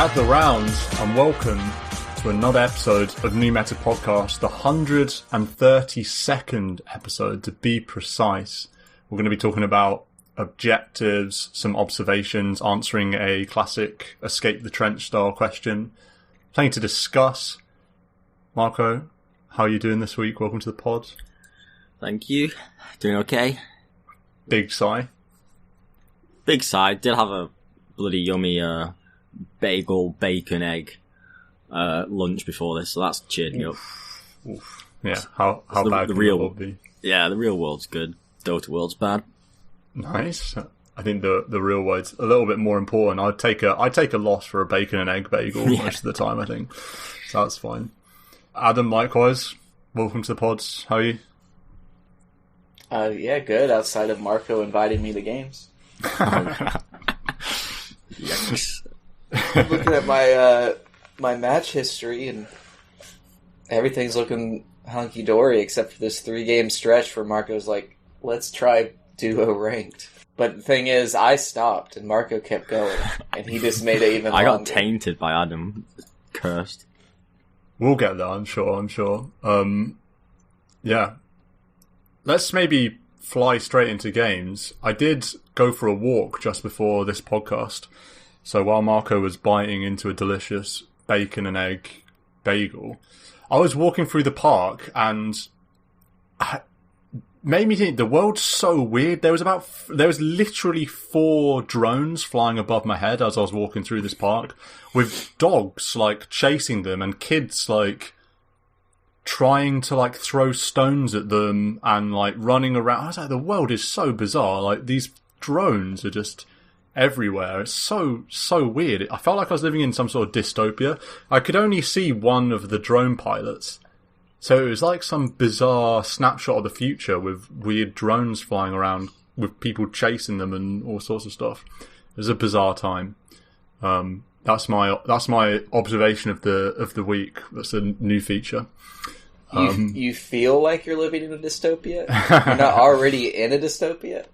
Gather round and welcome to another episode of New Meta Podcast, the 132nd episode to be precise. We're going to be talking about objectives, some observations, answering a classic escape the trench style question. Plenty to discuss. Marco, how are you doing this week? Welcome to the pod. Thank you. Doing okay. Big sigh. Big sigh. Did have a bloody yummy bagel, bacon, egg lunch before this, so that's cheered me up. Oof. Yeah, how bad the real world be? Yeah, the real world's good. Dota world's bad. Nice. I think the real world's a little bit more important. I'd take a loss for a bacon and egg bagel most of the time, I think. So that's fine. Adam, likewise, welcome to the pods. How are you? Yeah, good. Outside of Marco inviting me to games. Yes. I'm looking at my match history, and everything's looking hunky-dory except for this 3-game stretch where Marco's like, let's try duo ranked. But the thing is, I stopped, and Marco kept going, and he just made it even longer. I got tainted by Adam. Cursed. We'll get there, I'm sure. Yeah. Let's maybe fly straight into games. I did go for a walk just before this podcast. So while Marco was biting into a delicious bacon and egg bagel, I was walking through the park and made me think the world's so weird. There was literally 4 drones flying above my head as I was walking through this park, with dogs like chasing them and kids like trying to like throw stones at them and like running around. I was like, the world is so bizarre. Like, these drones are just everywhere. It's so weird. I felt like I was living in some sort of dystopia. I could only see one of the drone pilots. So it was like some bizarre snapshot of the future with weird drones flying around with people chasing them and all sorts of stuff. It was a bizarre time. That's my observation of the week. That's a new feature. You feel like you're living in a dystopia? You're not already in a dystopia?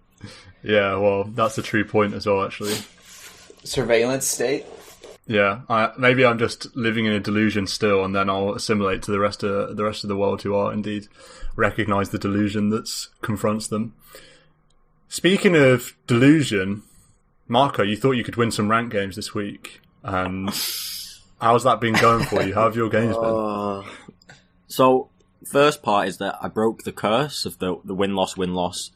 Yeah, well, that's a true point as well, actually. Surveillance state? Yeah, maybe I'm just living in a delusion still, and then I'll assimilate to the rest of the world who are indeed recognise the delusion that confronts them. Speaking of delusion, Marco, you thought you could win some ranked games this week, and how's that been going for you? How have your games been? So, first part is that I broke the curse of the win-loss,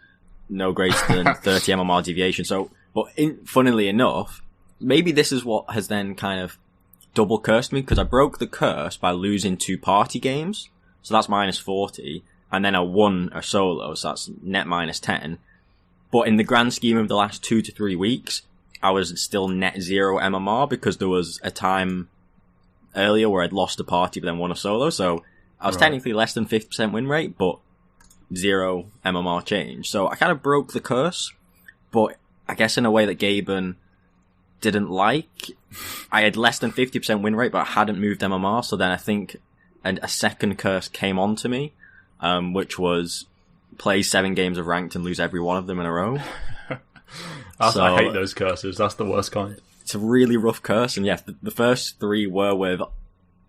no greater than 30 MMR deviation. So, but funnily enough, maybe this is what has then kind of double cursed me, because I broke the curse by losing 2 party games. So that's minus 40. And then I won a solo, so that's net minus 10. But in the grand scheme of the last 2 to 3 weeks, I was still net 0 MMR, because there was a time earlier where I'd lost a party but then won a solo. So I was technically less than 50% win rate, but 0 MMR change. So I kind of broke the curse, but I guess in a way that Gaben didn't like. I had less than 50% win rate, but I hadn't moved MMR, so then I think a second curse came onto me, which was play 7 games of ranked and lose every one of them in a row. I hate those curses. That's the worst kind. It's a really rough curse, and yeah, the first 3 were with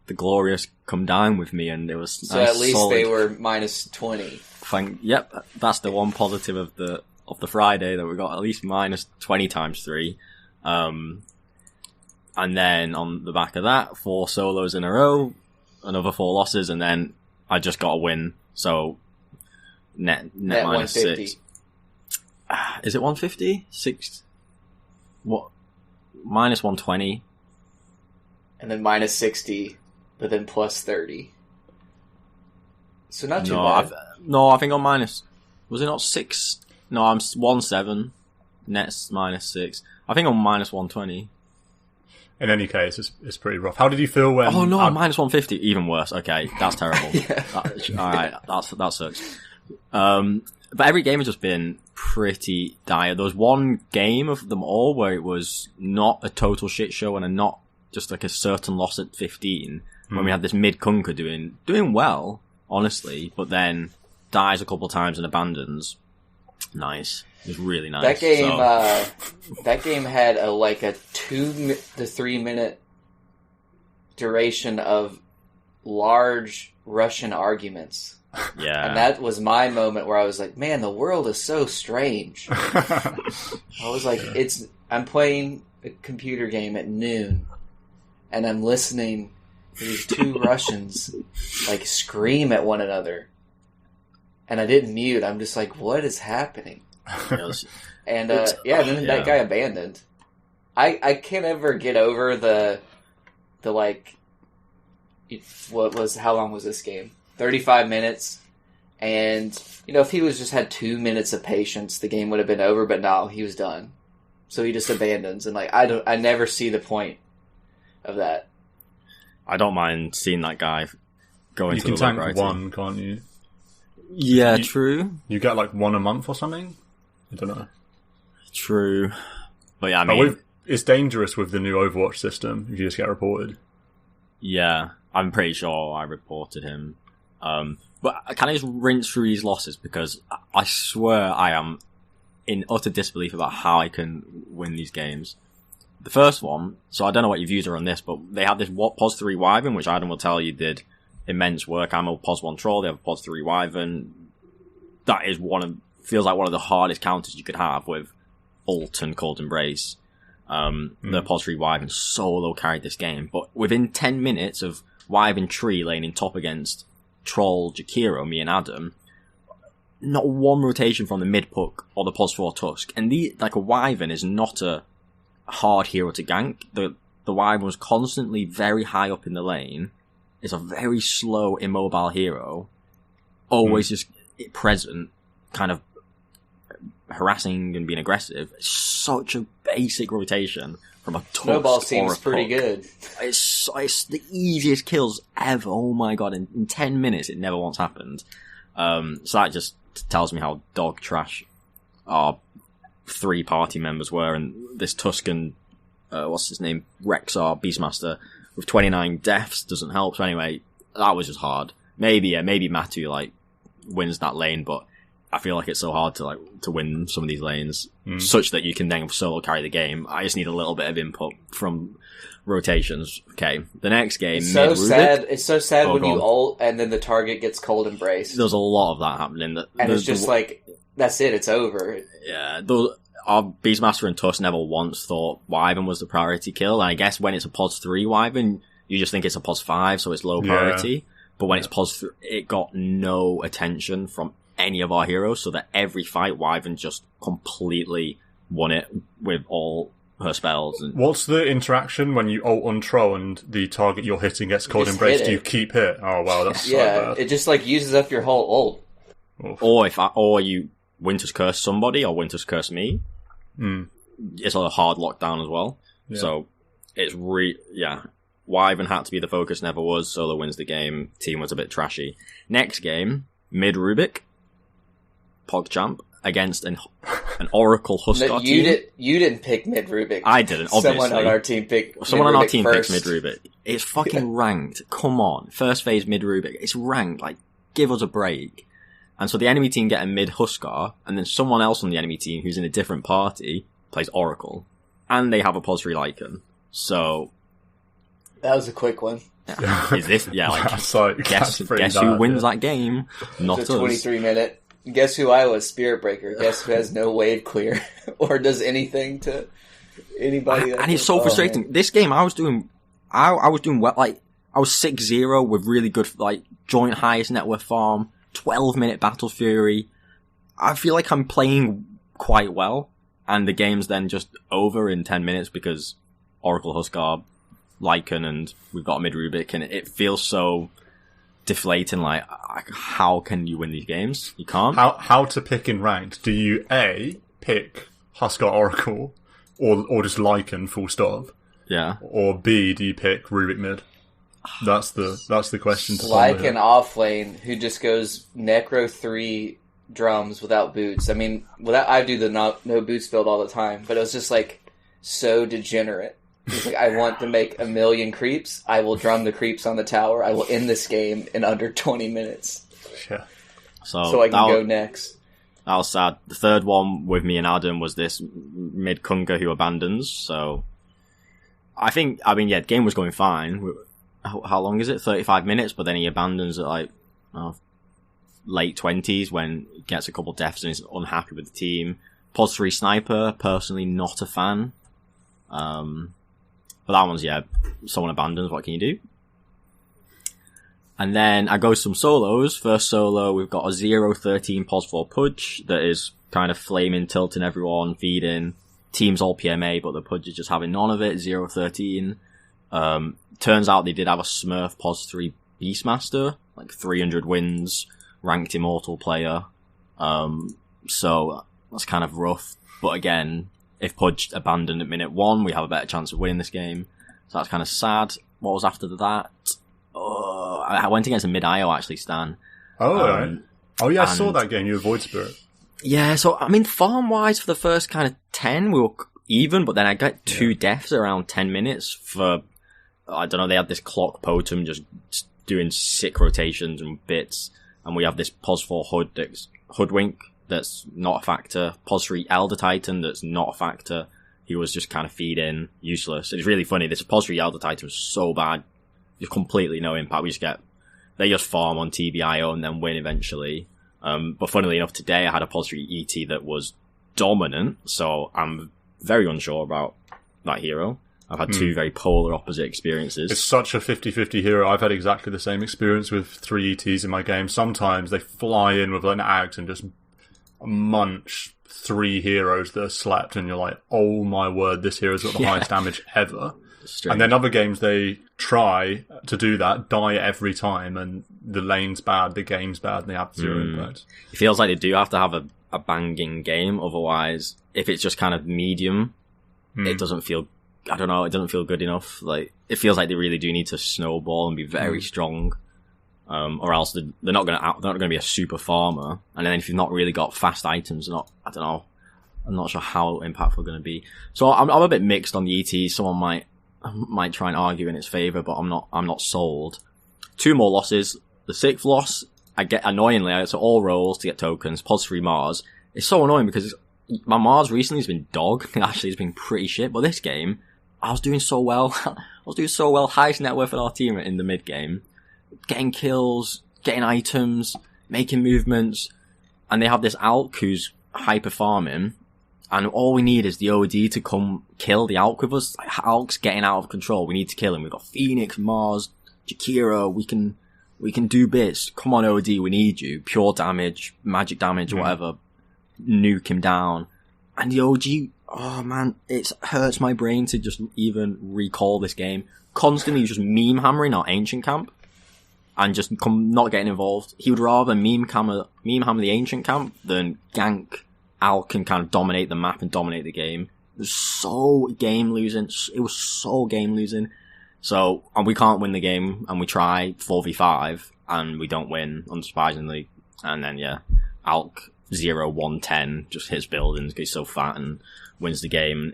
the glorious come down with me, and it was so nice, at least solid. They were minus 20. Yep, that's the one positive of the Friday, that we got at least minus 20 times 3. And then on the back of that, 4 solos in a row, another 4 losses, and then I just got a win. So net minus 6. Is it 150? 6? What? Minus 120. And then minus 60, but then plus 30. So not too bad. I think I'm minus... Was it not 6? No, I'm 1.7. Net's minus 6. I think I'm minus 120. In any case, it's pretty rough. How did you feel when... Oh, no, I'm minus 150. Even worse. Okay, that's terrible. Alright, that sucks. But every game has just been pretty dire. There was one game of them all where it was not a total shit show and not just like a certain loss at 15, when we had this mid-kunker doing well, honestly, but then dies a couple times and abandons. Nice. It was really nice. That game had a 2 to 3 minute duration of large Russian arguments. Yeah. And that was my moment where I was like, man, the world is so strange. I was like, I'm playing a computer game at noon, and I'm listening to these two Russians, like, scream at one another. And I didn't mute. I'm just like, what is happening? And, then that guy abandoned. I can't ever get over the like, how long was this game? 35 minutes. And, if he was just had 2 minutes of patience, the game would have been over, but no, he was done. So he just abandons, and, like, I never see the point of that. I don't mind seeing that guy go into the You can tank one, can't you? Yeah, true. You get, like, one a month or something? I don't know. True. But yeah, I mean... it's dangerous with the new Overwatch system if you just get reported. Yeah, I'm pretty sure I reported him. But can I just rinse through these losses? Because I swear I am in utter disbelief about how I can win these games. The first one, so I don't know what your views are on this, but they had this POS 3 Wyvern, which Adam will tell you did immense work. I'm a POS 1 troll, they have a POS 3 Wyvern. That is feels like one of the hardest counters you could have with ult and Cold Embrace. The POS 3 Wyvern solo carried this game, but within 10 minutes of Wyvern Tree laying in top against Troll, Jakiro, me and Adam, not one rotation from the mid puck or the POS 4 Tusk. And a Wyvern is not a hard hero to gank. The Wyvern was constantly very high up in the lane. It's a very slow, immobile hero. Always just present, kind of harassing and being aggressive. It's such a basic rotation from a Tusk. Snowball seems pretty good. It's the easiest kills ever. Oh my god, in 10 minutes it never once happened. So that just tells me how dog trash our 3 party members were, and this Tuscan, what's his name, Rexar Beastmaster, with 29 deaths doesn't help. So anyway, that was just hard. Maybe Matu, wins that lane, but I feel like it's so hard to win some of these lanes, such that you can then solo carry the game. I just need a little bit of input from rotations. Okay, the next game, it's so sad. It's so sad when you on. ult and then the target gets Cold Embrace. There's a lot of that happening. It's just that's it. It's over. Yeah, our Beastmaster and Tusk never once thought Wyvern was the priority kill. And I guess when it's a POS 3 Wyvern, you just think it's a POS 5, so it's low priority. Yeah. But when it's POS 3, it got no attention from any of our heroes, so that every fight Wyvern just completely won it with all her spells. And what's the interaction when you ult on Troll and the target you're hitting gets Cold Embrace? Do you keep hit? Oh wow, that's so bad. It just uses up your whole ult. Oof. Or you Winter's Curse somebody or Winter's Curse me. It's a hard lockdown as well. Yeah. So it's Wyvern had to be the focus, never was. Solo wins the game. Team was a bit trashy. Next game, mid Rubik, PogChamp against an Oracle Huskar team. You didn't pick mid Rubik. I didn't. Obviously, someone on our team picked picks mid Rubik. It's fucking ranked. Come on, first phase mid Rubik. It's ranked. Give us a break. And so the enemy team get a mid Huskar, and then someone else on the enemy team who's in a different party plays Oracle, and they have a POS 3 Lycan. So that was a quick one. Is this? Yeah, guess who wins that game? Not us. 23-minute. Guess who I was? Spirit Breaker. Guess who has no wave clear or does anything to anybody? And it's so frustrating. Man. This game, I was doing well. I was 6-0 with really good joint highest net worth farm. 12-minute Battle Fury. I feel like I'm playing quite well, and the game's then just over in 10 minutes because Oracle Huskar, Lycan, and we've got a mid Rubik, and it feels so deflating. How can you win these games? You can't. How to pick in ranked? Do you A, pick Huskar Oracle, or just Lycan full stop? Yeah. Or B, do you pick Rubik mid? That's the question. Like an off lane who just goes Necro 3 drums without boots. I mean, I do the no boots build all the time, but it was just so degenerate. He's I want to make 1 million creeps. I will drum the creeps on the tower. I will end this game in under 20 minutes. Yeah. So I can go next. That was sad. The third one with me and Adam was this mid Kunga who abandons. So the game was going fine. how long is it? 35 minutes, but then he abandons at like late 20s when he gets a couple deaths and is unhappy with the team. Pos 3 Sniper, personally not a fan. But that one's, someone abandons, what can you do? And then I go some solos. First solo, we've got a 0-13 Pos 4 Pudge that is kind of flaming, tilting everyone, feeding. Team's all PMA, but the Pudge is just having none of it, 0-13. Turns out they did have a Smurf Pos 3 Beastmaster, like 300 wins, ranked immortal player. So that's kind of rough. But again, if Pudge abandoned at minute 1, we have a better chance of winning this game. So that's kind of sad. What was after that? I went against a mid-IO actually, Stan. Oh, right. Oh yeah, I saw that game, you avoid Spirit. Yeah, so I mean, farm-wise for the first kind of 10, we were even, but then I got 2 deaths around 10 minutes for, I don't know, they had this clock Potem just doing sick rotations and bits, and we have this Pos 4 Hoodwink that's not a factor, Pos 3 Elder Titan that's not a factor. He was just kind of feeding, useless. It's really funny, this Pos 3 Elder Titan was so bad, just completely no impact. They just farm on TBIO and then win eventually. But funnily enough, today I had a Pos 3 ET that was dominant, so I'm very unsure about that hero. I've had 2 very polar opposite experiences. It's such a 50-50 hero. I've had exactly the same experience with 3 ETs in my game. Sometimes they fly in with an axe and just munch 3 heroes that are slept, and you're like, oh my word, this hero's got the highest damage ever. Strange. And then other games they try to do that, die every time, and the lane's bad, the game's bad, and they have 0 impact. It feels like they do have to have a banging game, otherwise, if it's just kind of medium, it doesn't feel, I don't know, it doesn't feel good enough. Like, it feels like they really do need to snowball and be very strong, or else they're not gonna be a super farmer. And then if you've not really got fast items, I don't know, I'm not sure how impactful they're gonna be. So I'm a bit mixed on the ET. Someone might try and argue in its favour, but I'm not sold. 2 more losses. The 6th loss, I get annoyingly, so all rolls to get tokens, Pos 3 Mars. It's so annoying because my Mars recently has been dog. Actually, it's been pretty shit. But this game, I was doing so well. Highest net worth in our team in the mid game. Getting kills, getting items, making movements. And they have this Alk who's hyper farming. And all we need is the OD to come kill the Alk with us. Like, Alk's getting out of control. We need to kill him. We've got Phoenix, Mars, Jakiro. We can do bits. Come on, OD, we need you. Pure damage, magic damage, whatever. Nuke him down. And the OG, oh man, it hurts my brain to just even recall this game. Constantly just meme hammering our ancient camp. And just not getting involved. He would rather meme hammer the ancient camp than gank Al can kind of dominate the map and dominate the game. It was so game losing. So, and we can't win the game, and we try 4v5, and we don't win, unsurprisingly. And then, Alk 0-1-10 just hits buildings, gets so fat, and wins the game.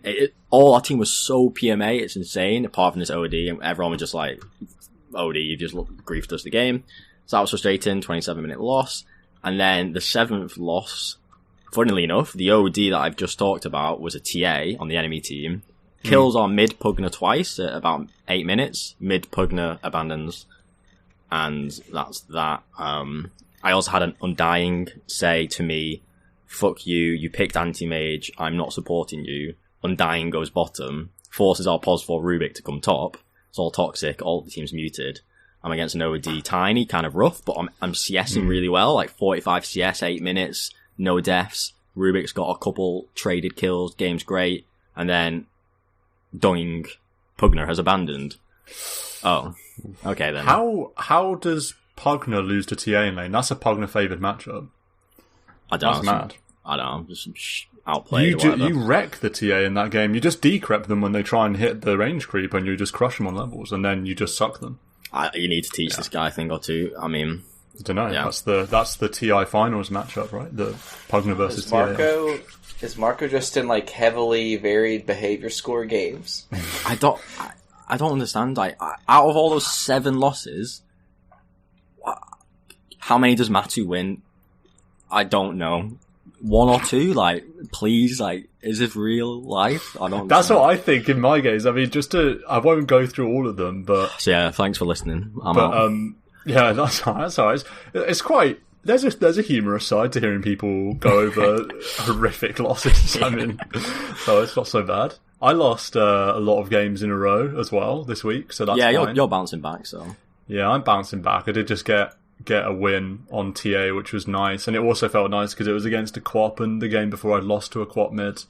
All our team was so PMA, it's insane, apart from this OD, and everyone was just like, OD, you just griefed us the game. So that was frustrating, 27-minute loss. And then the 7th loss, funnily enough, the OD that I've just talked about was a TA on the enemy team. Kills our mid-Pugner twice at about 8 minutes. Mid-Pugner abandons. And that's that. I also had an Undying say to me, fuck you picked anti-mage, I'm not supporting you. Undying goes bottom. Forces our Pos 4 Rubik to come top. It's all toxic, all the team's muted. I'm against an OD tiny, kind of rough, but I'm CSing really well, like 45 CS, 8 minutes. No deaths. Rubik's got a couple traded kills. Game's great. And then, doing, Pugner has abandoned. Oh. Okay then. How does Pugner lose to TA in lane? That's a Pugner favoured matchup. I don't know. Mad. I don't know. Just outplayed or whatever. You wreck the TA in that game. You just decrep them when they try and hit the range creep, and you just crush them on levels, and then you just suck them. You need to teach this guy a thing or two. I mean... I don't know. Yeah. That's the TI finals matchup, right? The Pugner versus TI. Is Marco just in like heavily varied behavior score games? I don't understand. Out of all those 7 losses, how many does Matu win? I don't know. 1 or 2? Like, please, like, is this real life? I don't. That's what I think in my games. I mean, I won't go through all of them, but so yeah, thanks for listening. I'm out. Yeah, that's all right. It's quite. There's a humorous side to hearing people go over horrific losses. I mean, so it's not so bad. I lost a lot of games in a row as well this week, so that's fine. You're bouncing back. So yeah, I'm bouncing back. I did just get a win on TA, which was nice, and it also felt nice because it was against a QoP, and the game before I'd lost to a QoP mid,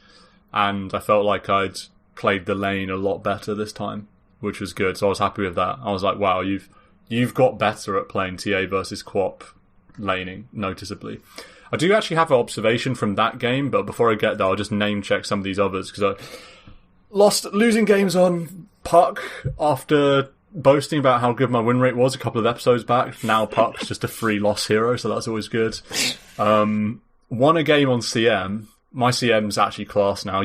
and I felt like I'd played the lane a lot better this time, which was good. So I was happy with that. I was like, wow, you've got better at playing TA versus QoP laning noticeably. I do actually have an observation from that game, but before I get there, I'll just name check some of these others because I losing games on Puck after boasting about how good my win rate was a couple of episodes back. Now Puck's just a free loss hero, so that's always good. Won a game on CM. My CM's actually class now.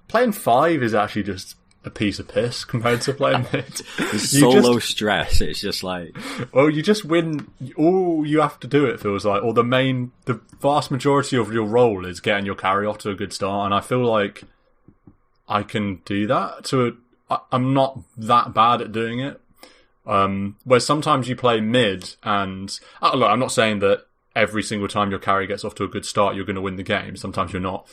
Playing 5 is actually just a piece of piss compared to playing mid. Solo stress. It's just like, well, you just win. All you have to do, it feels like, or the vast majority of your role is getting your carry off to a good start, and I feel like I can do that. I'm not that bad at doing it. Where sometimes you play mid, and look, I'm not saying that every single time your carry gets off to a good start, you're going to win the game. Sometimes you're not.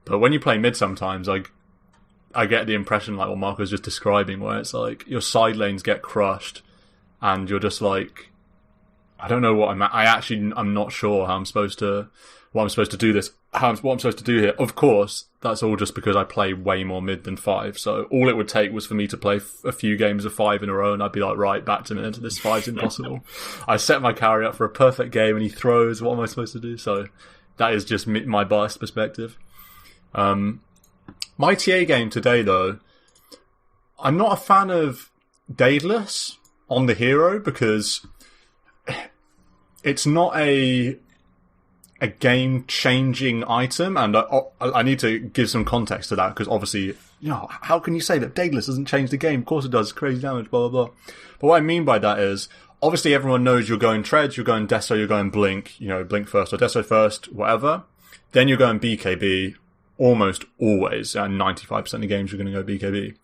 But when you play mid, sometimes I get the impression like what Marco was just describing, where it's like your side lanes get crushed, and you're just like, I don't know what I'm not sure what I'm supposed to do here. Of course, that's all just because I play way more mid than 5. So all it would take was for me to play a few games of 5 in a row, and I'd be like, right, back to mid. This 5's impossible. I set my carry up for a perfect game, and he throws. What am I supposed to do? So that is just my biased perspective. My TA game today, though, I'm not a fan of Daedalus on the hero because it's not a game-changing item, and I need to give some context to that because obviously, how can you say that Daedalus doesn't change the game? Of course it does. Crazy damage, blah, blah, blah. But what I mean by that is, obviously everyone knows you're going Treads, you're going Deso, you're going Blink, Blink first or Deso first, whatever. Then you're going BKB. Almost always, and 95% of games you're going to go BKB.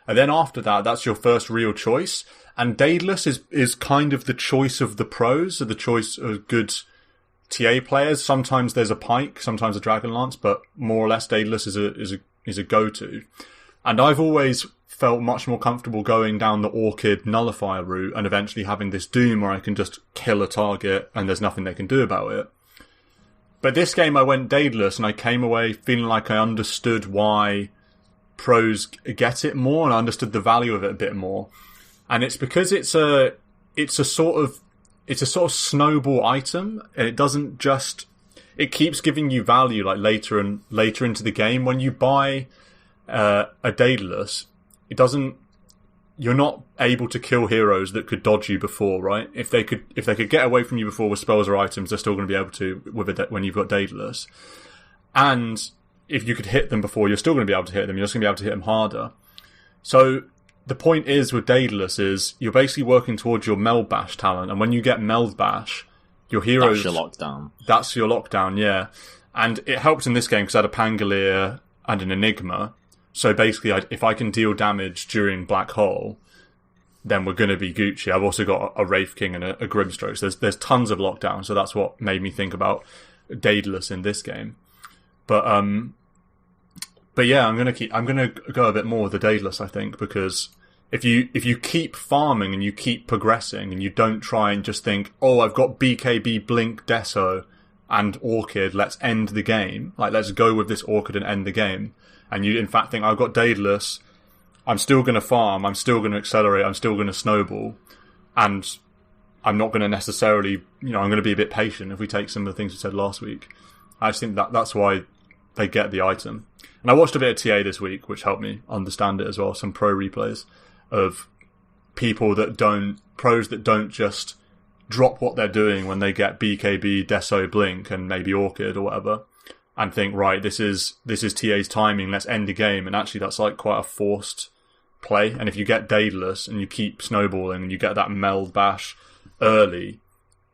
And then after that, that's your first real choice. And Daedalus is kind of the choice of the pros, or the choice of good TA players. Sometimes there's a Pike, sometimes a Dragonlance, but more or less Daedalus is a go-to. And I've always felt much more comfortable going down the Orchid Nullifier route and eventually having this Doom where I can just kill a target and there's nothing they can do about it. But this game I went Daedalus and I came away feeling like I understood why pros get it more, and I understood the value of it a bit more. And it's because it's a sort of snowball item, and it keeps giving you value like later into the game. When you buy a Daedalus, you're not able to kill heroes that could dodge you before, right? If they could get away from you before with spells or items, they're still going to be able to when you've got Daedalus. And if you could hit them before, you're still going to be able to hit them. You're just going to be able to hit them harder. So the point is with Daedalus is you're basically working towards your Meld Bash talent, and when you get Meld Bash, your heroes... That's your lockdown. That's your lockdown, yeah. And it helped in this game because I had a Pangolier and an Enigma. So basically, if I can deal damage during Black Hole, then we're going to be Gucci. I've also got a Wraith King and a Grimstroke. So there's tons of lockdown. So that's what made me think about Daedalus in this game. But yeah, I'm gonna go a bit more with the Daedalus, I think, because if you keep farming and you keep progressing and you don't try and just think, oh, I've got BKB, Blink, Deso, and Orchid, let's end the game. Like, let's go with this Orchid and end the game. And you, in fact, think, I've got Daedalus, I'm still going to farm, I'm still going to accelerate, I'm still going to snowball, and I'm not going to necessarily, I'm going to be a bit patient if we take some of the things we said last week. I just think that's why they get the item. And I watched a bit of TA this week, which helped me understand it as well, some pro replays of pros that don't just drop what they're doing when they get BKB, Deso, Blink, and maybe Orchid or whatever, and think, right, this is TA's timing, let's end the game. And actually that's like quite a forced play. And if you get Daedalus and you keep snowballing and you get that Meld Bash early,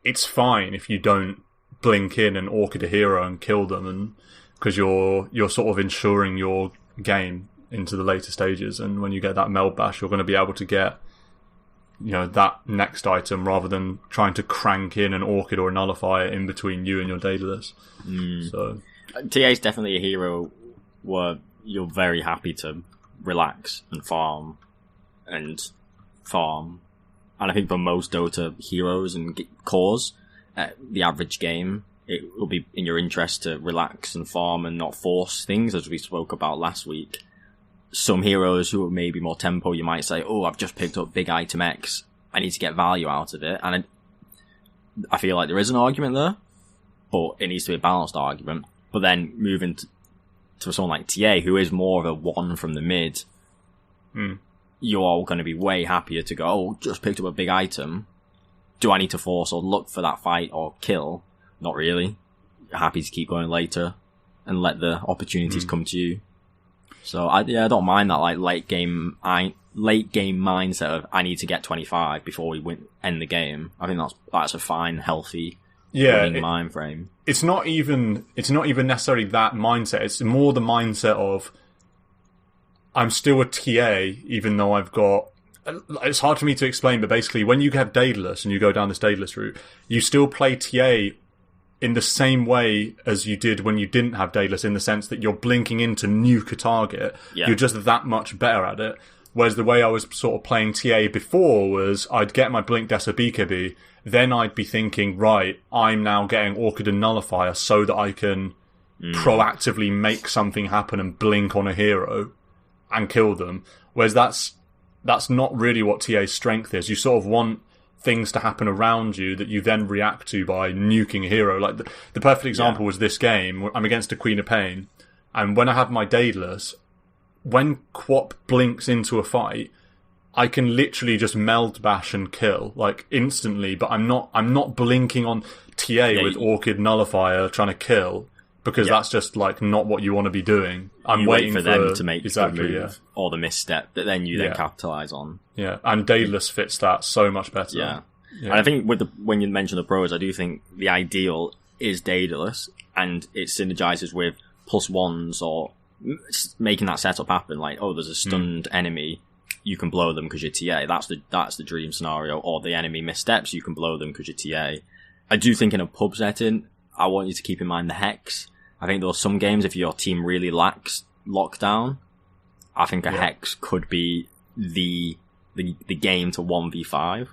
it's fine if you don't blink in and orchid a hero and kill them, and because you're sort of ensuring your game into the later stages, and when you get that meld bash, you're going to be able to get, you know, that next item rather than trying to crank in an orchid or a nullifier in between you and your Daedalus. So TA is definitely a hero where you're very happy to relax and farm. And I think for most Dota heroes and cores, the average game, it will be in your interest to relax and farm and not force things, as we spoke about last week. Some heroes who are maybe more tempo, you might say, oh, I've just picked up big item X, I need to get value out of it. And I feel like there is an argument there, but it needs to be a balanced argument. But then moving to someone like TA, who is more of a one from the mid, you're all going to be way happier to go, oh, just picked up a big item. Do I need to force or look for that fight or kill? Not really. You're happy to keep going later and let the opportunities come to you. So I don't mind that like late game mindset of I need to get 25 before we end the game. I think that's a fine, healthy mind frame. It's not even necessarily that mindset. It's more the mindset of I'm still a TA, even though I've got. It's hard for me to explain, but basically, when you have Daedalus and you go down this Daedalus route, you still play TA in the same way as you did when you didn't have Daedalus, in the sense that you're blinking in to nuke a target. Yeah. You're just that much better at it. Whereas the way I was sort of playing TA before was I'd get my Blink Dessa BKB, then I'd be thinking, right, I'm now getting Orchid and Nullifier so that I can proactively make something happen and blink on a hero and kill them. Whereas that's not really what TA's strength is. You sort of want things to happen around you that you then react to by nuking a hero. Like the perfect example was this game. I'm against a Queen of Pain, and when I have my Daedalus, when Quap blinks into a fight, I can literally just meld bash and kill like instantly. But I'm not blinking on TA with Orchid Nullifier trying to kill, because that's just like not what you want to be doing. I'm waiting for them to make the move or the misstep that then you then capitalize on. Yeah, and Daedalus fits that so much better. Yeah. And I think when you mention the pros, I do think the ideal is Daedalus, and it synergizes with +1s or making that setup happen. Like, oh, there's a stunned enemy, you can blow them because you're TA. That's the dream scenario. Or the enemy missteps, you can blow them because you're TA. I do think in a pub setting, I want you to keep in mind the Hex. I think there are some games, if your team really lacks lockdown, I think a Hex could be the game to 1v5.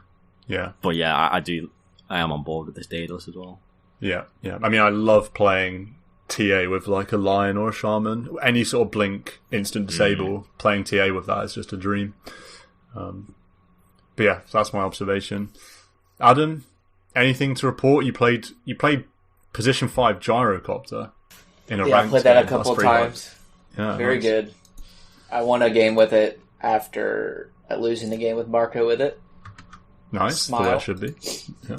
Yeah. But yeah, I am on board with this Daedalus as well. Yeah, yeah. I mean, I love playing TA with like a Lion or a Shaman. Any sort of blink, instant disable, playing TA with that is just a dream. But yeah, that's my observation. Adam, anything to report? You played position 5 Gyrocopter in a ranked game. I played that a couple of times. Yeah, very good. I won a game with it after losing the game with Marco with it. Nice, the way it should be. Yeah.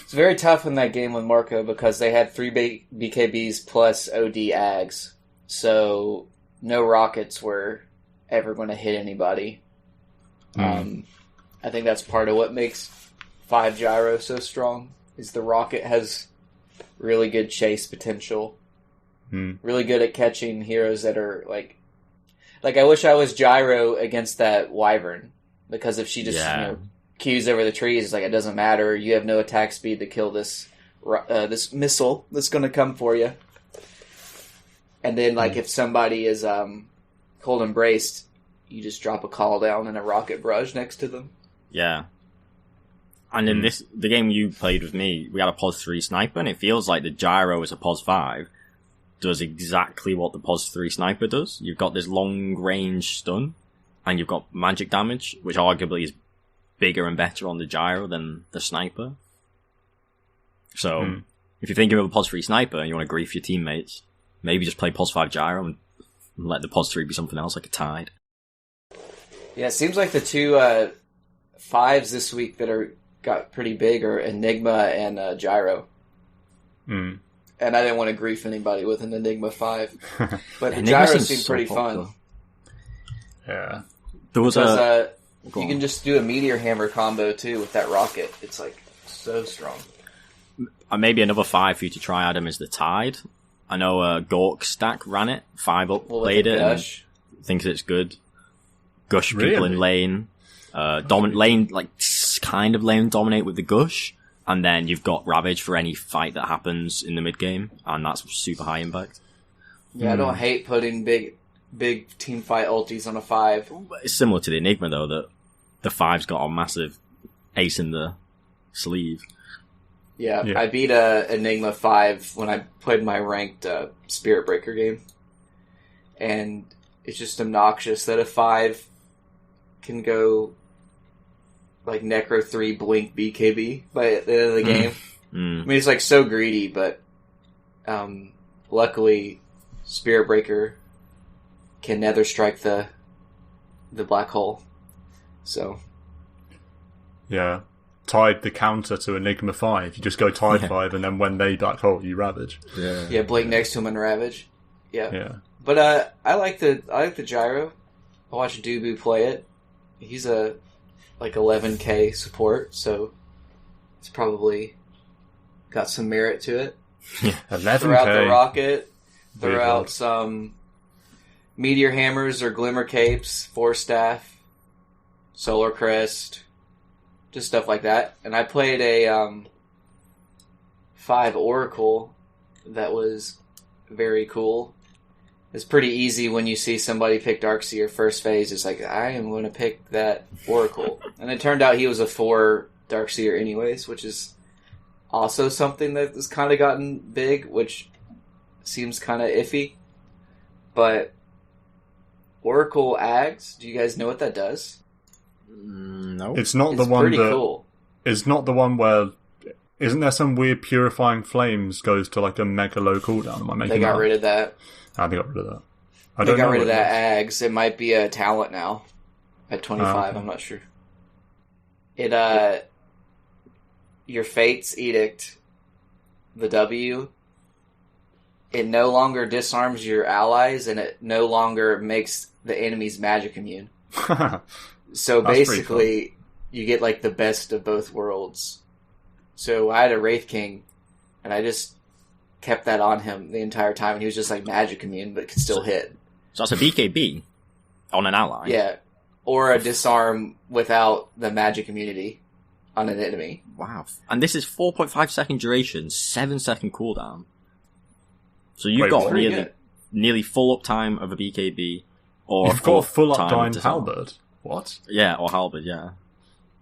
It's very tough in that game with Marco because they had 3 BKBs plus OD Ags, so no rockets were ever going to hit anybody. I think that's part of what makes 5 Gyro so strong, is the rocket has really good chase potential. Really good at catching heroes that are like I wish I was Gyro against that Wyvern, because if she just queues over the trees, it's like it doesn't matter. You have no attack speed to kill this missile that's going to come for you. And then if somebody is cold embraced, you just drop a call down and a rocket barrage next to them. Yeah. And in the game you played with me, we had a POS 3 sniper, and it feels like the Gyro is a POS 5. Does exactly what the POS 3 sniper does. You've got this long range stun, and you've got magic damage, which arguably is bigger and better on the Gyro than the sniper. So, if you're thinking of a POS 3 sniper and you want to grief your teammates, maybe just play POS 5 Gyro and let the POS 3 be something else, like a Tide. Yeah, it seems like the two 5s this week that got pretty big are Enigma and Gyro. And I didn't want to grief anybody with an Enigma 5. But the Gyro seemed pretty fun. Yeah. There was you can just do a Meteor Hammer combo, too, with that rocket. It's, so strong. maybe another 5 for you to try, Adam, is the Tide. I know Gork Stack ran it, 5 up, played it, and thinks it's good. Gush people in lane. Lane, like, kind of lane dominate with the Gush. And then you've got Ravage for any fight that happens in the mid game, and that's super high impact. Yeah, I don't hate putting big team fight ultis on a 5. It's similar to the Enigma, though, that the 5's got a massive ace in the sleeve. Yeah. I beat a Enigma 5 when I played my ranked Spirit Breaker game. And it's just obnoxious that a 5 can go like Necro 3 Blink BKB by the end of the game. I mean, it's like so greedy, but luckily Spirit Breaker can nether strike the black hole. So yeah, Tide the counter to Enigma 5. You just go Tide 5, and then when they black hole, you Ravage. Yeah, Blink next to him and Ravage. Yeah. But I like the gyro. I watched Dubu play it. He's a like 11k support, so it's probably got some merit to it. 11k. Throw out the rocket, throw out some meteor hammers or glimmer capes, force staff, solar crest, just stuff like that. And I played a 5 oracle that was very cool. It's pretty easy when you see somebody pick Darkseer first phase. It's like, I am going to pick that Oracle. And it turned out he was a 4 Darkseer anyways, which is also something that has kind of gotten big, which seems kind of iffy. But Oracle Ags, do you guys know what that does? No. It's not the one pretty that... cool. It's not the one where... Isn't there some weird Purifying Flames goes to like a mega low cooldown? Am I making They got rid of that. They got rid of that. They got rid of that Ags. It might be a talent now. At 25, okay. I'm not sure. It, your Fate's Edict, the W, it no longer disarms your allies, and it no longer makes the enemy's magic immune. So basically, you get like the best of both worlds. So I had a Wraith King, and I just kept that on him the entire time, and he was just like magic immune, but could still hit. So that's a BKB on an ally. Yeah. Or a disarm without the magic immunity on an enemy. Wow. And this is 4.5 second duration, 7 second cooldown. So you've got nearly full uptime of a BKB, or you've got a full uptime uptime halberd. What? Yeah, or halberd, yeah.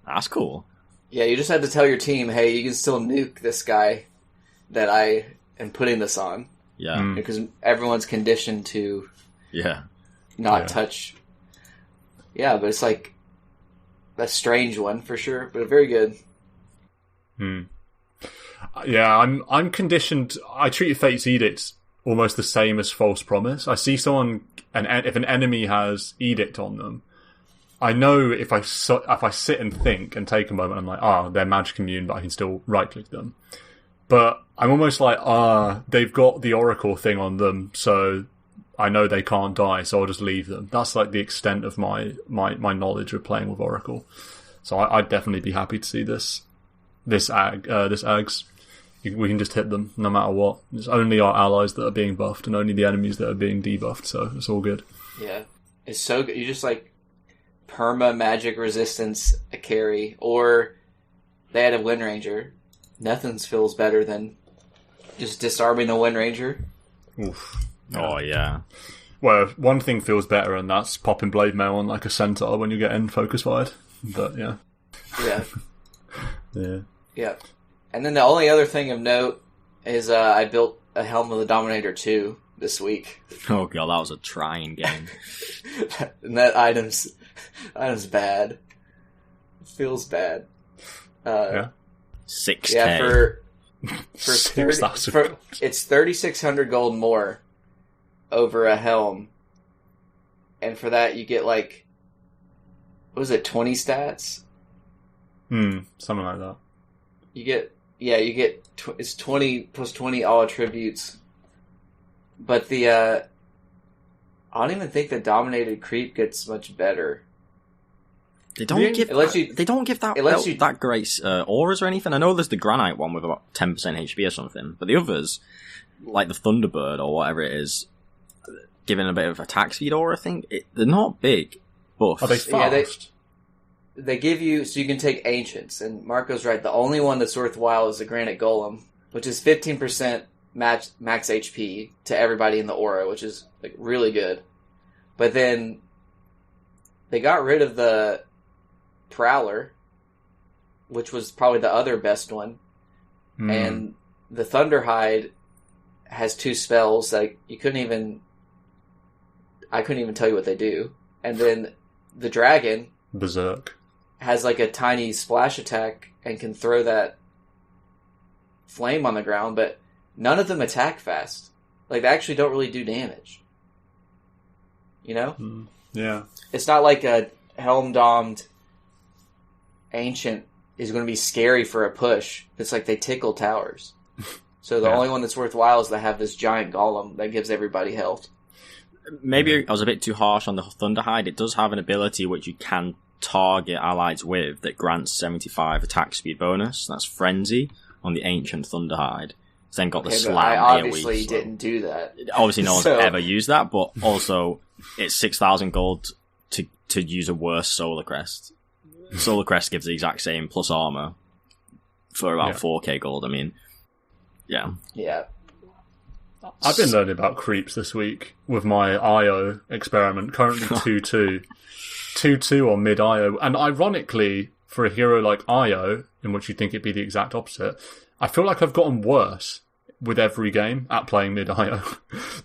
That's cool. Yeah, you just had to tell your team, hey, you can still nuke this guy that I am putting this on. Yeah. Because everyone's conditioned to not touch. Yeah, but it's like a strange one for sure, but very good. Yeah, I'm conditioned. I treat Fate's Edict almost the same as False Promise. I see someone, if an enemy has Edict on them, I know if I sit and think and take a moment, I'm like, they're magic immune, but I can still right-click them. But I'm almost like, they've got the Oracle thing on them, so I know they can't die, so I'll just leave them. That's like the extent of my knowledge of playing with Oracle. So I'd definitely be happy to see this Ags. We can just hit them no matter what. It's only our allies that are being buffed and only the enemies that are being debuffed, so it's all good. Yeah. It's so good. You just like perma magic resistance a carry, or they had a Wind Ranger. Nothing feels better than just disarming a Wind Ranger. Oof. Oh, yeah. Well, one thing feels better, and that's popping Blade Mail on like a centaur when you get in focus fired. But, yeah. Yeah. Yeah. And then the only other thing of note is I built a Helm of the Dominator 2 this week. Oh, God, that was a trying game. And that item's bad. It feels bad. 6K. Yeah, for 30, it's 3,600 gold more over a helm, and for that you get like, what was it, 20 stats? Something like that. You get it's 20 plus 20 all attributes, but I don't even think the dominated creep gets much better. They don't give that great auras or anything. I know there's the Granite one with about 10% HP or something, but the others, like the Thunderbird or whatever it is, giving a bit of attack speed aura, I think, they're not big buffs. Are they fast? Yeah, they give you, so you can take Ancients, and Marco's right, the only one that's worthwhile is the Granite Golem, which is 15% max HP to everybody in the aura, which is like really good. But then they got rid of the Prowler, which was probably the other best one, and the Thunderhide has 2 spells that I couldn't even tell you what they do, and then the Dragon Berserk has like a tiny splash attack and can throw that flame on the ground, but none of them attack fast. Like, they actually don't really do damage. You know? Yeah. It's not like a helm-domed Ancient is going to be scary for a push. It's like they tickle towers. So the only one that's worthwhile is to have this giant golem that gives everybody health. Maybe I was a bit too harsh on the Thunderhide. It does have an ability which you can target allies with that grants 75 attack speed bonus. That's Frenzy on the Ancient Thunderhide. It's then got the Slam. I obviously didn't do that. Obviously no one's ever used that, but also it's 6,000 gold to use a worse Solar Crest. Solar Crest gives the exact same plus armor for about 4k gold. I mean, yeah. Yeah. I've been learning about creeps this week with my IO experiment, currently 2-2. 2-2 on mid IO. And ironically, for a hero like IO, in which you'd think it'd be the exact opposite, I feel like I've gotten worse with every game at playing mid IO.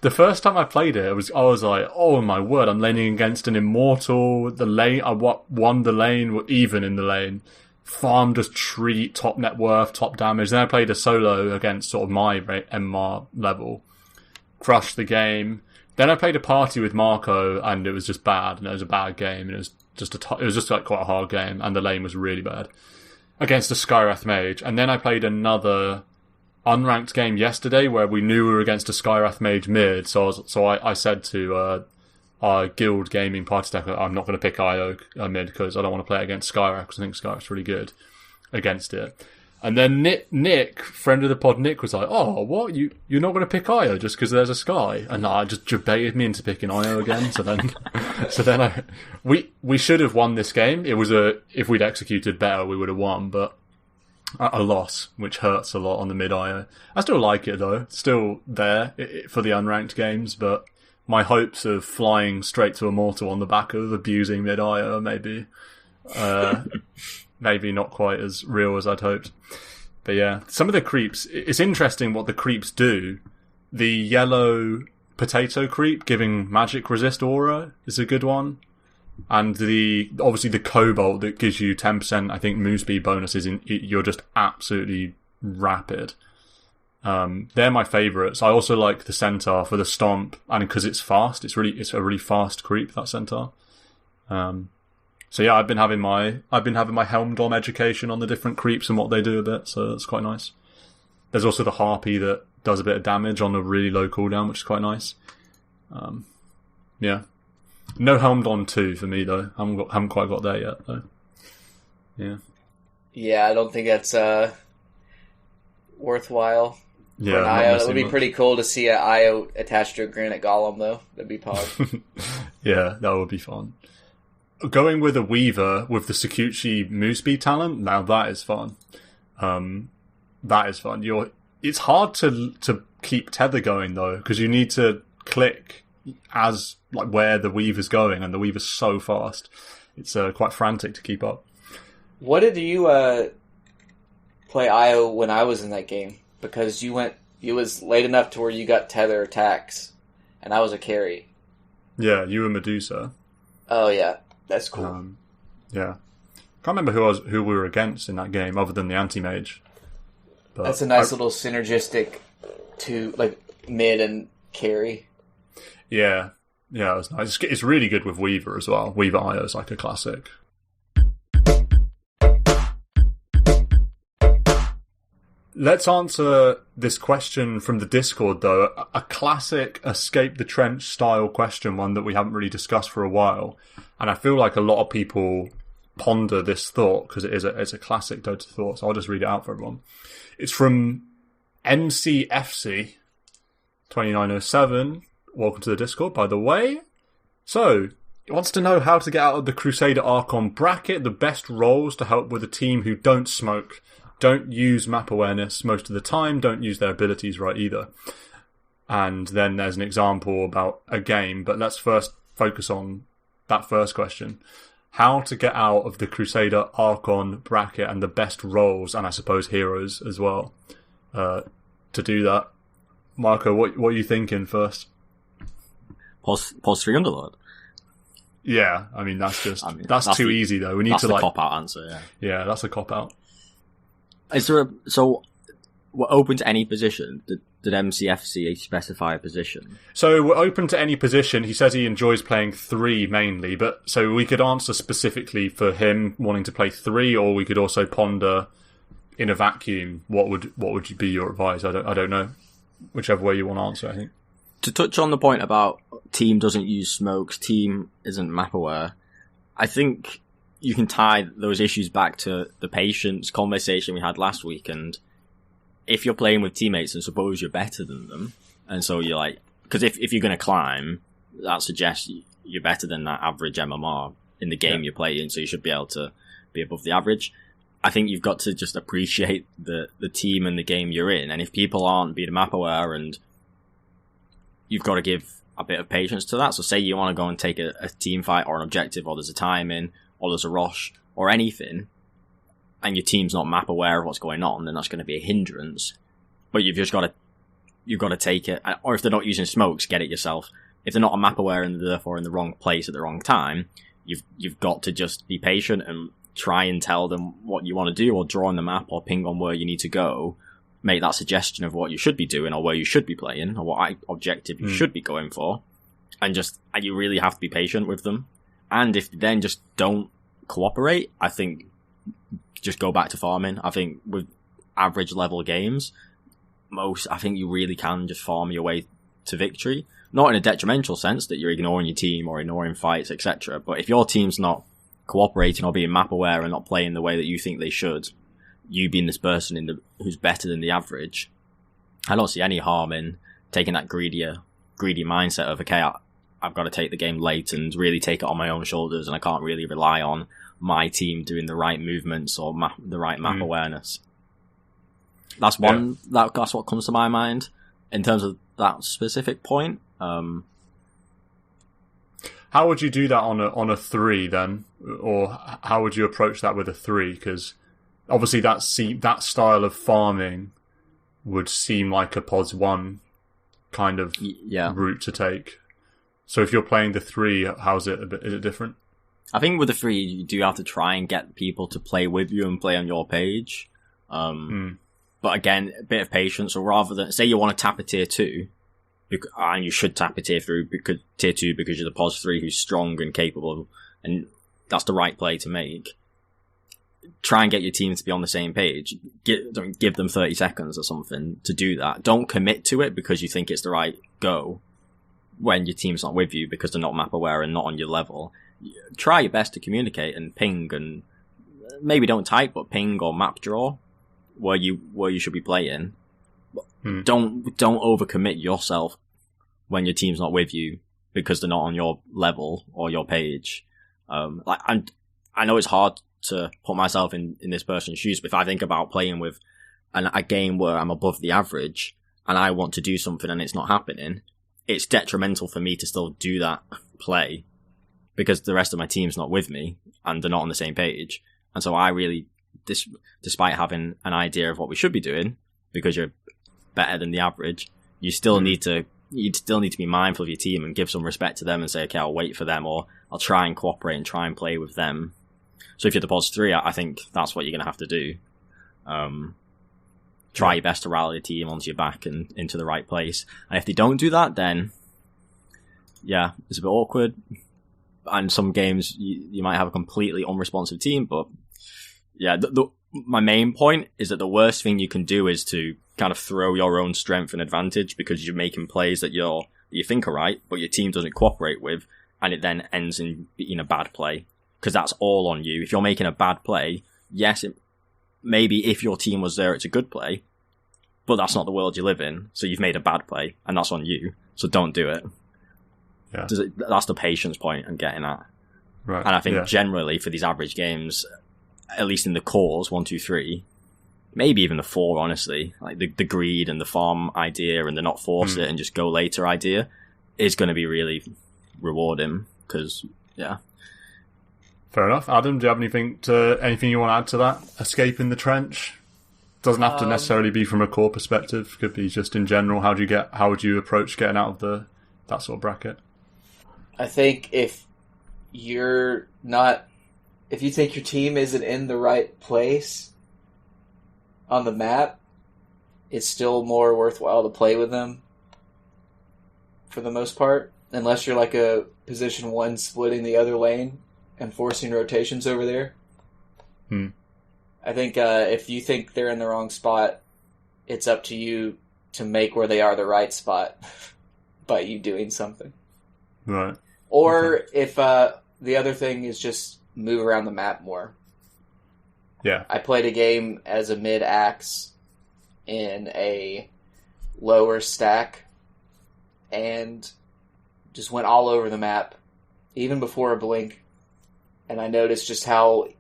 The first time I played it, I was like, oh my word, I'm laning against an immortal. The lane, I won the lane, even in the lane. Farmed a treat, top net worth, top damage. Then I played a solo against sort of my MR level. Crushed the game. Then I played a party with Marco, and it was just bad, and it was a bad game, and it was just like quite a hard game, and the lane was really bad against a Skywrath mage. And then I played another unranked game yesterday where we knew we were against a Skywrath mage mid. So I said to our guild gaming party stack, I'm not going to pick IO mid because I don't want to play against Skywrath because I think Skywrath's really good against it. And then Nick, friend of the pod, Nick was like, "Oh, what? You're not going to pick IO just because there's a Sky?" And I just baited me into picking IO again. So then we should have won this game. It was if we'd executed better, we would have won, but a loss, which hurts a lot on the mid IO. I still like it though. It's still there for the unranked games, but my hopes of flying straight to Immortal on the back of abusing mid IO maybe not quite as real as I'd hoped. But yeah, some of the creeps, it's interesting what the creeps do. The yellow potato creep giving magic resist aura is a good one. And obviously the cobalt that gives you 10%, I think, move speed bonuses, you're just absolutely rapid. They're my favourites. I also like the centaur for the stomp, and because it's fast, it's a really fast creep, that centaur. So yeah, I've been having my Helm Dom education on the different creeps and what they do a bit, so that's quite nice. There's also the Harpy that does a bit of damage on a really low cooldown, which is quite nice. Yeah. No Helm Dom 2 for me though. Haven't quite got there yet though. Yeah. Yeah, I don't think that's worthwhile. Yeah, an IO. It would be pretty cool to see an IO attached to a Granite Golem though. That'd be pog. Yeah, that would be fun. Going with a Weaver with the Sakuchi move speed talent, now that is fun. That is fun. It's hard to keep tether going though, because you need to click as like where the Weaver's going, and the Weaver's so fast. It's quite frantic to keep up. What did you play IO when I was in that game? Because it was late enough to where you got tether attacks, and I was a carry. Yeah, you were Medusa. Oh yeah, that's cool. Yeah, can't remember who we were against in that game, other than the anti-mage. But that's a nice little synergistic to like mid and carry. Yeah, it was nice. It's really good with Weaver as well. Weaver IO is like a classic. Let's answer this question from the Discord, though. A classic Escape the Trench style question, one that we haven't really discussed for a while. And I feel like a lot of people ponder this thought, because it's a classic Dota thought, so I'll just read it out for everyone. It's from MCFC 2907. Welcome to the Discord, by the way. So, he wants to know how to get out of the Crusader Archon bracket, the best roles to help with a team who don't smoke, don't use map awareness most of the time, don't use their abilities right either. And then there's an example about a game, but let's first focus on that first question. How to get out of the Crusader Archon bracket and the best roles, and I suppose heroes as well, to do that. Marco, what are you thinking first? Pause 3 Underlord. Yeah, I mean, that's too easy though. We need to the cop-out answer, yeah. Yeah, that's a cop-out. So, we're open to any position. Did MCFC specify a position? So we're open to any position. He says he enjoys playing 3 mainly, but so we could answer specifically for him wanting to play 3, or we could also ponder in a vacuum. What would be your advice? I don't know. Whichever way you want to answer, I think. To touch on the point about team doesn't use smokes, team isn't map aware, I think you can tie those issues back to the patience conversation we had last week. And if you're playing with teammates and suppose you're better than them, and so you're like, because if you're going to climb, that suggests you're better than that average MMR in the game you're playing, so you should be able to be above the average. I think you've got to just appreciate the team and the game you're in, and if people aren't being map aware, and you've got to give a bit of patience to that. So say you want to go and take a team fight or an objective, or there's a timing, or there's a rush, or anything, and your team's not map aware of what's going on, then that's going to be a hindrance. But you've got to take it. Or if they're not using smokes, get it yourself. If they're not map aware and therefore in the wrong place at the wrong time, you've got to just be patient and try and tell them what you want to do, or draw on the map, or ping on where you need to go. Make that suggestion of what you should be doing, or where you should be playing, or what objective you should be going for, and you really have to be patient with them. And if they then just don't cooperate, I think just go back to farming. I think with average level games, I think you really can just farm your way to victory. Not in a detrimental sense that you're ignoring your team or ignoring fights, etc. But if your team's not cooperating or being map aware and not playing the way that you think they should, you being this person who's better than the average, I don't see any harm in taking that greedy mindset of, okay, I've got to take the game late and really take it on my own shoulders, and I can't really rely on my team doing the right movements or the right map awareness. That's that's what comes to my mind in terms of that specific point. How would you do that on a 3 then, or how would you approach that with a 3? Because obviously that style of farming would seem like a POS 1 kind of route to take. So if you're playing the 3, how's it? Is it different? I think with the 3, you do have to try and get people to play with you and play on your page. But again, a bit of patience. So rather than, say you want to tap a tier 2, and you should tap a tier 2 because you're the POS 3 who's strong and capable, and that's the right play to make. Try and get your team to be on the same page. Don't give them 30 seconds or something to do that. Don't commit to it because you think it's the right go when your team's not with you because they're not map aware and not on your level. Try your best to communicate and ping, and maybe don't type, but ping or map draw where you should be playing. Don't overcommit yourself when your team's not with you because they're not on your level or your page. I know it's hard to put myself in this person's shoes, but if I think about playing with a game where I'm above the average and I want to do something and it's not happening, it's detrimental for me to still do that play because the rest of my team's not with me and they're not on the same page. And so I really, despite having an idea of what we should be doing, because you're better than the average, you still need to be mindful of your team and give some respect to them and say, okay, I'll wait for them, or I'll try and cooperate and try and play with them. So if you're the POS 3, I think that's what you're going to have to do. Try your best to rally the team onto your back and into the right place. And if they don't do that, then yeah, it's a bit awkward. And some games you might have a completely unresponsive team, but yeah, my main point is that the worst thing you can do is to kind of throw your own strength and advantage because you're making plays that you think are right, but your team doesn't cooperate with, and it then ends in being a bad play. because that's all on you. If you're making a bad play, yes, maybe if your team was there, it's a good play, but that's not the world you live in. So you've made a bad play, and that's on you. So don't do it. Yeah. That's the patience point I'm getting at. Right. And I think generally for these average games, at least in the cores, 1, 2, 3, maybe even the 4, honestly, like the greed and the farm idea and the not force it and just go later idea is going to be really rewarding because, yeah. Fair enough. Adam, do you have anything you want to add to that? Escaping the trench? Doesn't have to necessarily be from a core perspective. Could be just in general. How would you approach getting out of that sort of bracket? I think if you think your team isn't in the right place on the map, it's still more worthwhile to play with them for the most part, unless you're like a position 1 splitting the other lane and forcing rotations over there. I think if you think they're in the wrong spot, it's up to you to make where they are the right spot by you doing something. Right. Or if the other thing is just move around the map more. Yeah. I played a game as a mid-axe in a lower stack and just went all over the map, even before a blink. And I noticed just how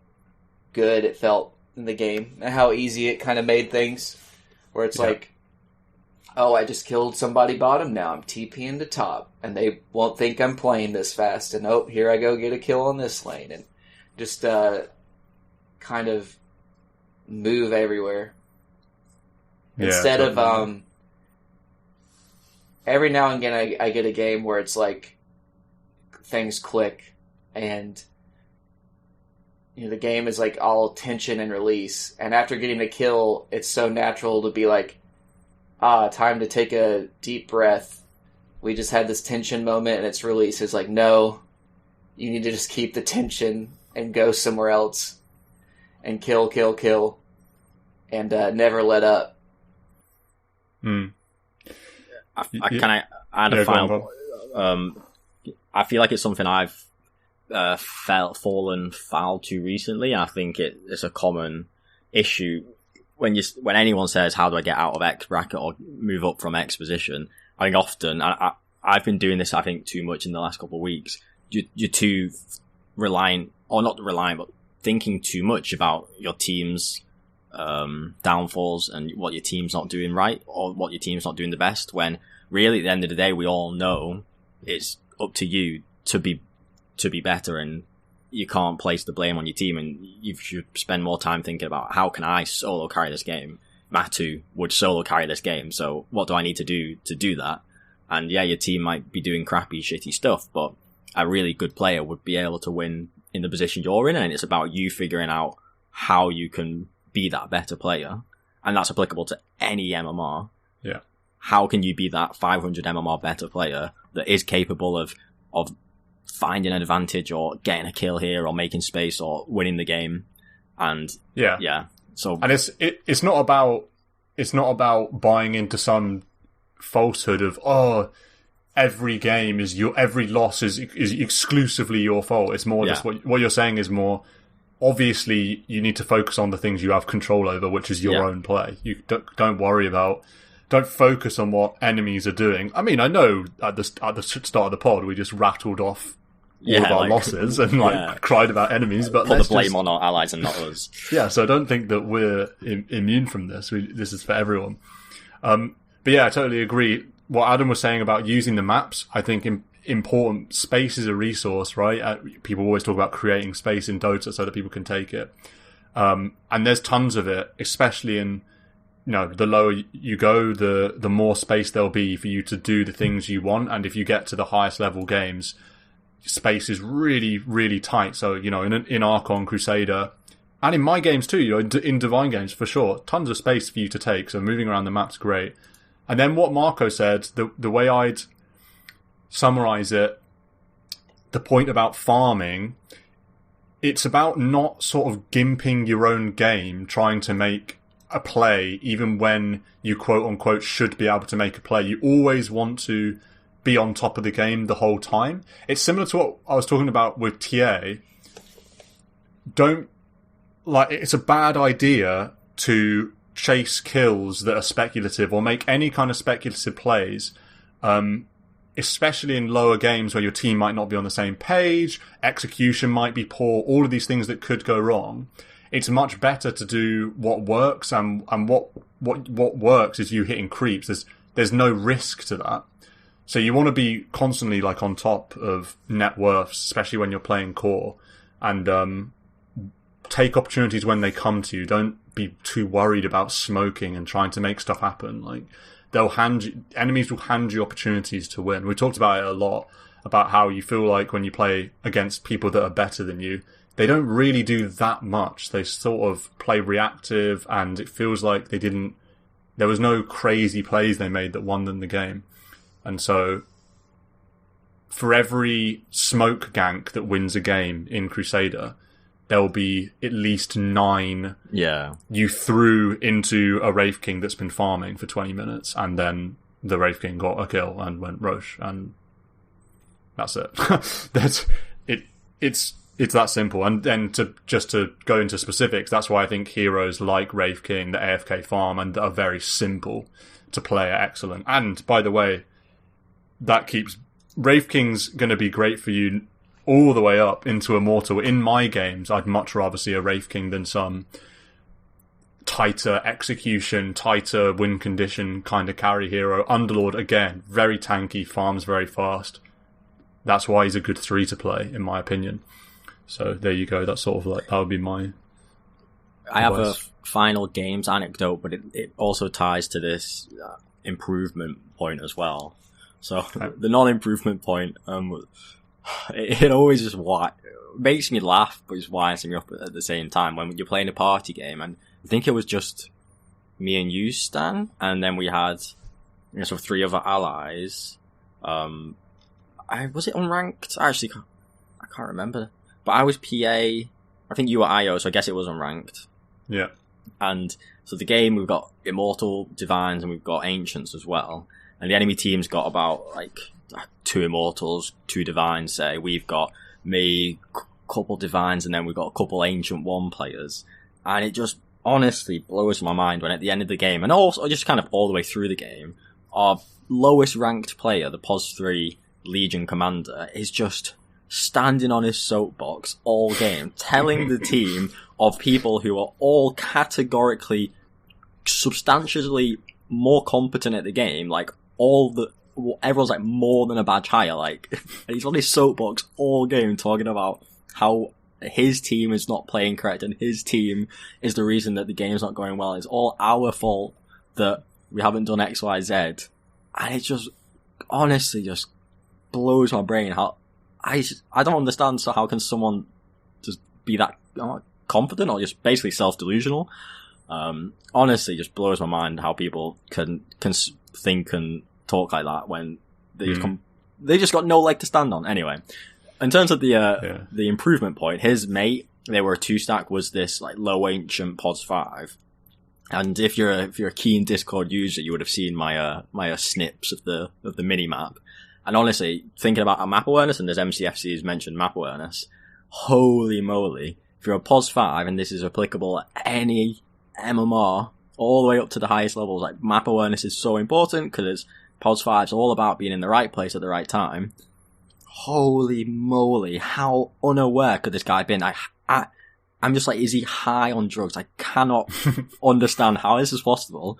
good it felt in the game and how easy it kind of made things. Where it's like, oh, I just killed somebody bottom now. I'm TPing to top. And they won't think I'm playing this fast. And oh, here I go get a kill on this lane. And just kind of move everywhere. Yeah, Instead of every now and again I get a game where it's like things click and the game is like all tension and release. And after getting a kill, it's so natural to be like, time to take a deep breath. We just had this tension moment and it's release. It's like, no, you need to just keep the tension and go somewhere else and kill, and never let up. Can I add a final? I feel like it's something I've fallen foul to recently, and I think it's a common issue when anyone says, "How do I get out of X bracket or move up from X position?" I think often I've been doing this. I think too much in the last couple of weeks. You're too reliant, or not reliant, but thinking too much about your team's downfalls and what your team's not doing right or what your team's not doing the best. When really, at the end of the day, we all know it's up to you to be better, and you can't place the blame on your team. And you should spend more time thinking about how can I solo carry this game. Matu would solo carry this game, so what do I need to do that? And yeah, your team might be doing crappy, shitty stuff, but a really good player would be able to win in the position you're in, and it's about you figuring out how you can be that better player. And that's applicable to any MMR. Yeah. How can you be that 500 MMR better player that is capable of finding an advantage or getting a kill here or making space or winning the game? And yeah. So, and it's not about buying into some falsehood of every game is every loss is exclusively your fault. It's more just what you're saying is more obviously you need to focus on the things you have control over, which is your own play. You don't focus on what enemies are doing. I mean, I know at the start of the pod we just rattled off all of our losses and cried about enemies, but put the blame on our allies and not us. Yeah, so I don't think that we're immune from this. This is for everyone. But yeah, I totally agree. What Adam was saying about using the maps, I think important. Space is a resource, right? People always talk about creating space in Dota so that people can take it. And there's tons of it, especially in, the lower you go, the more space there'll be for you to do the things you want. And if you get to the highest level games, space is really, really tight. So, in Archon, Crusader, and in my games too, in Divine games for sure, tons of space for you to take. So moving around the map's great. And then what Marco said, the way I'd summarize it, the point about farming, it's about not sort of gimping your own game, trying to make a play, even when you quote unquote should be able to make a play. You always want to be on top of the game the whole time. It's similar to what I was talking about with TA. don't, like, it's a bad idea to chase kills that are speculative or make any kind of speculative plays, especially in lower games where your team might not be on the same page, execution might be poor, all of these things that could go wrong. It's much better to do what works, and what works is you hitting creeps. There's no risk to that. So you want to be constantly like on top of net worths, especially when you're playing core, and take opportunities when they come to you. Don't be too worried about smoking and trying to make stuff happen. Like, enemies will hand you opportunities to win. We talked about it a lot, about how you feel like when you play against people that are better than you, they don't really do that much. They sort of play reactive, and it feels like there was no crazy plays they made that won them the game. And so, for every smoke gank that wins a game in Crusader, there'll be at least 9 you threw into a Wraith King that's been farming for 20 minutes, and then the Wraith King got a kill and went Roche, and that's it. It's that simple. And then to go into specifics, that's why I think heroes like Wraith King, the AFK farm, and are very simple to play, are excellent. And, by the way, that keeps... Wraith King's going to be great for you all the way up into Immortal. In my games, I'd much rather see a Wraith King than some tighter execution, tighter win condition kind of carry hero. Underlord, again, very tanky, farms very fast. That's why he's a good 3 to play, in my opinion. So there you go. That's sort of like, that would be my... I have a final games anecdote, but it also ties to this improvement point as well. So the non-improvement point, it always just makes me laugh, but it's winds me up at the same time. When you're playing a party game, and I think it was just me and you, Stan, and then we had sort of 3 other allies. Was it unranked? I can't remember. But I was PA. I think you were IO, so I guess it was unranked. Yeah. And so the game, we've got Immortal Divines and we've got Ancients as well. And the enemy team's got about, 2 Immortals, 2 Divines, say. We've got me, couple Divines, and then we've got a couple Ancient 1 players. And it just honestly blows my mind when at the end of the game, and also just kind of all the way through the game, our lowest ranked player, the POS 3 Legion Commander, is just standing on his soapbox all game, telling the team of people who are all categorically, substantially more competent at the game, everyone's more than a badge higher, and he's on his soapbox all game talking about how his team is not playing correct and his team is the reason that the game's not going well. It's all our fault that we haven't done X, Y, Z. And it just, honestly, just blows my brain how, I don't understand, so how can someone just be that confident or just basically self-delusional? Honestly, just blows my mind how people can think and talk like that when they just got no leg to stand on. Anyway, in terms of the improvement point, his mate, they were a 2-stack, was this low ancient POS 5. And if you're a keen Discord user, you would have seen my snips of the mini map. And honestly, thinking about our map awareness, and as MCFC has mentioned map awareness, holy moly, if you're a POS 5 and this is applicable at any MMR all the way up to the highest levels, map awareness is so important because POS 5 is all about being in the right place at the right time. Holy moly, how unaware could this guy have been? I'm just is he high on drugs? I cannot understand how this is possible.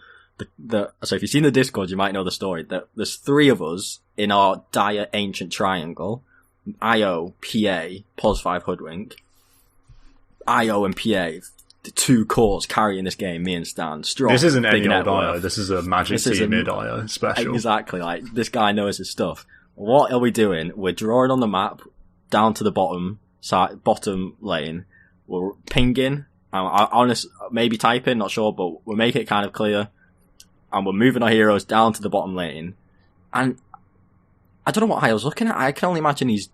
So if you've seen the Discord, you might know the story. There's 3 of us in our dire ancient triangle. IO, PA, POS 5 Hoodwink. IO and PA, the 2 cores carrying this game, me and Stan. Strong. This isn't any old IO, this is a Magic Team mid IO special. Exactly, this guy knows his stuff. What are we doing? We're drawing on the map, down to the bottom lane. We're pinging. Maybe typing, not sure, but we'll make it kind of clear. And we're moving our heroes down to the bottom lane. And I don't know what IO's looking at. I can only imagine he's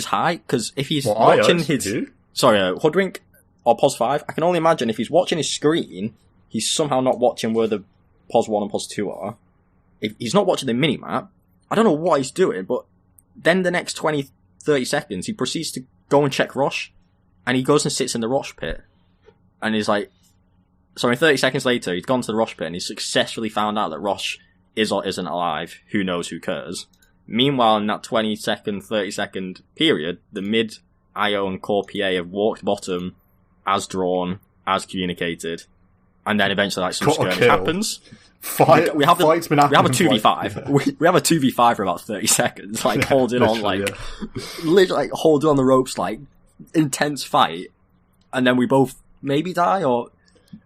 high, because if he's watching Hoodwink or POS 5, I can only imagine if he's watching his screen, he's somehow not watching where the POS 1 and POS 2 are. If he's not watching the minimap, I don't know what he's doing, but then the next 20, 30 seconds, he proceeds to go and check Rosh. and he goes and sits in the Rosh pit, and he's like, sorry, 30 seconds later, he's gone to the Rosh pit, and he's successfully found out that Rosh is or isn't alive. Who knows, who cares? Meanwhile, in that 20-second, 30-second period, the mid, IO, and core PA have walked bottom, as drawn, as communicated, and then eventually, like, some skirmish happens. We have a 2v5. We have a 2v5 for about 30 seconds, like, holding on, like, literally, like, holding on the ropes, like, intense fight, and then we both maybe die, or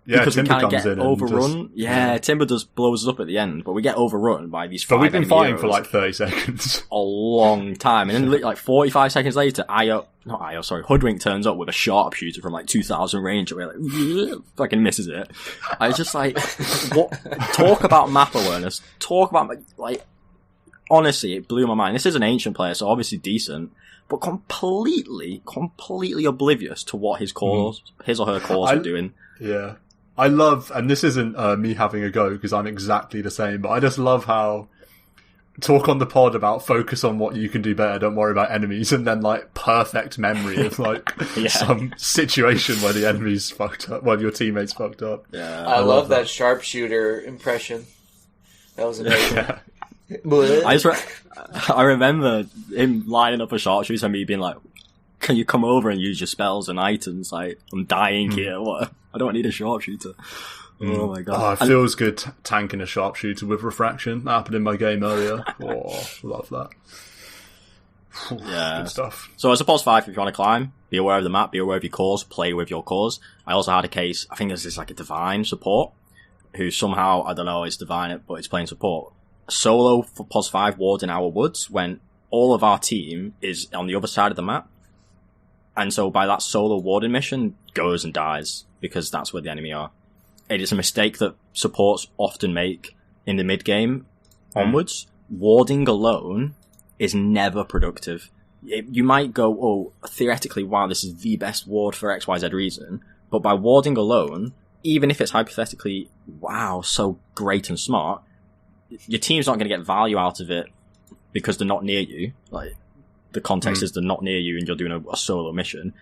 because Timber we kind of comes get in and overrun. Timber blows us up at the end, but we get overrun by these 5 But we've been fighting heroes for like 30 seconds. a long time, and then like 45 seconds later, Hoodwink turns up with a sharpshooter from like 2,000 range, and we're like, fucking misses it. I was just like, what? Talk about map awareness. Talk about, like, honestly, it blew my mind. This is an ancient player, so obviously decent, but completely oblivious to what his or her cores are doing. Yeah. I love, and this isn't me having a go, because I'm exactly the same, but I just love how talk on the pod about focus on what you can do better, don't worry about enemies, and then like perfect memory of like some situation where the enemy's fucked up, while your teammate's fucked up. Yeah. I love that sharpshooter impression. That was amazing. I remember him lining up a sharpshooter and me being like, can you come over and use your spells and items? Like, I'm dying here. What? I don't need a sharpshooter. Oh my god. Oh, it feels good tanking a sharpshooter with refraction. That happened in my game earlier. Oh, love that. Yeah. Good stuff. So as a pos 5, if you want to climb, be aware of the map, be aware of your cores, play with your cores. I also had a case, I think this is like a divine support, who somehow, I don't know, is divine it, but it's playing support. Solo for pos 5 ward in our woods when all of our team is on the other side of the map. And so by that solo warding mission, goes and dies, because that's where the enemy are. It is a mistake that supports often make in the mid-game onwards. Warding alone is never productive. You might go, oh, theoretically, wow, this is the best ward for XYZ reason, but by warding alone, even if it's hypothetically, wow, so great and smart, your team's not going to get value out of it because they're not near you. Like, the context is they're not near you and you're doing a solo mission.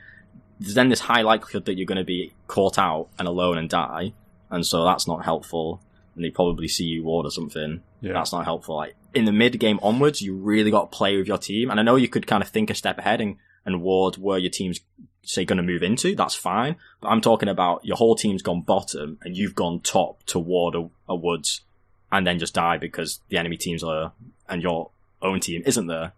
There's then this high likelihood that you're going to be caught out and alone and die, and so that's not helpful. And they probably see you ward or something. Yeah. That's not helpful. Like, in the mid-game onwards, you really got to play with your team. And I know you could kind of think a step ahead and ward where your team's, say, going to move into. That's fine. But I'm talking about your whole team's gone bottom and you've gone top to ward a woods and then just die because the enemy team's there and your own team isn't there.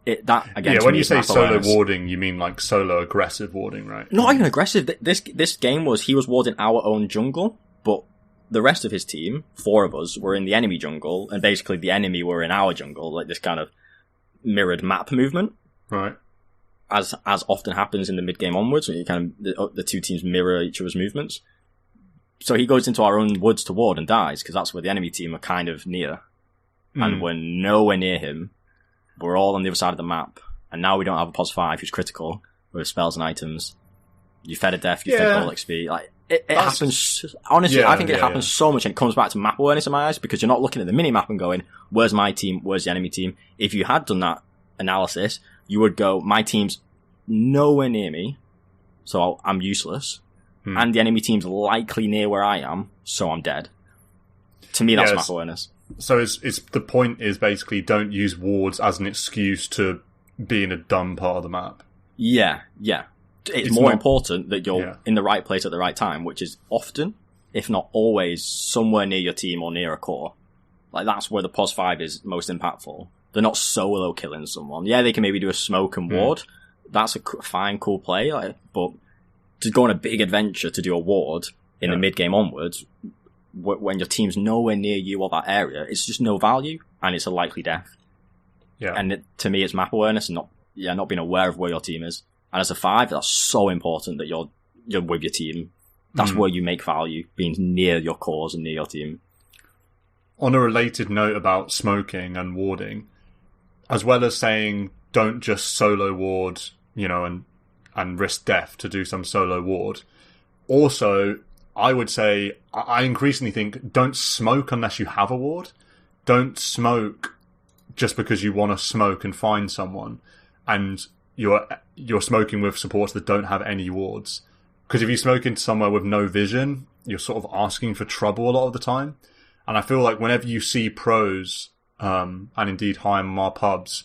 When you say solo warding, you mean like solo aggressive warding, right? Not even aggressive. This game he was warding our own jungle, but the rest of his team, 4 of us, were in the enemy jungle, and basically the enemy were in our jungle, like this kind of mirrored map movement. Right. As often happens in the mid-game onwards, when you kind of, the 2 teams mirror each other's movements. So he goes into our own woods to ward and dies, because that's where the enemy team are kind of near. And we're nowhere near him. We're all on the other side of the map, and now we don't have a pos 5 who's critical with spells and items. You fed a death, you fed all XP. Like, it happens, honestly, I think it happens so much, and it comes back to map awareness in my eyes, because you're not looking at the mini-map and going, where's my team, where's the enemy team? If you had done that analysis, you would go, my team's nowhere near me, so I'm useless, and the enemy team's likely near where I am, so I'm dead. To me, that's map awareness. So it's the point is basically don't use wards as an excuse to be in a dumb part of the map. Yeah. It's more important that you're in the right place at the right time, which is often, if not always, somewhere near your team or near a core. Like, that's where the pos 5 is most impactful. They're not solo killing someone. Yeah, they can maybe do a smoke and ward. That's a fine, cool play. Like, but to go on a big adventure to do a ward in the mid-game onwards, when your team's nowhere near you or that area, it's just no value, and it's a likely death. Yeah. And to me, it's map awareness and not being aware of where your team is. And as a 5, that's so important that you're with your team. That's where you make value, being near your cores and near your team. On a related note about smoking and warding, as well as saying don't just solo ward, and risk death to do some solo ward, also, I would say, I increasingly think, don't smoke unless you have a ward. Don't smoke just because you want to smoke and find someone, and you're you're smoking with supports that don't have any wards. Because if you smoke into somewhere with no vision, you're sort of asking for trouble a lot of the time. And I feel like whenever you see pros, and indeed high MMR pubs,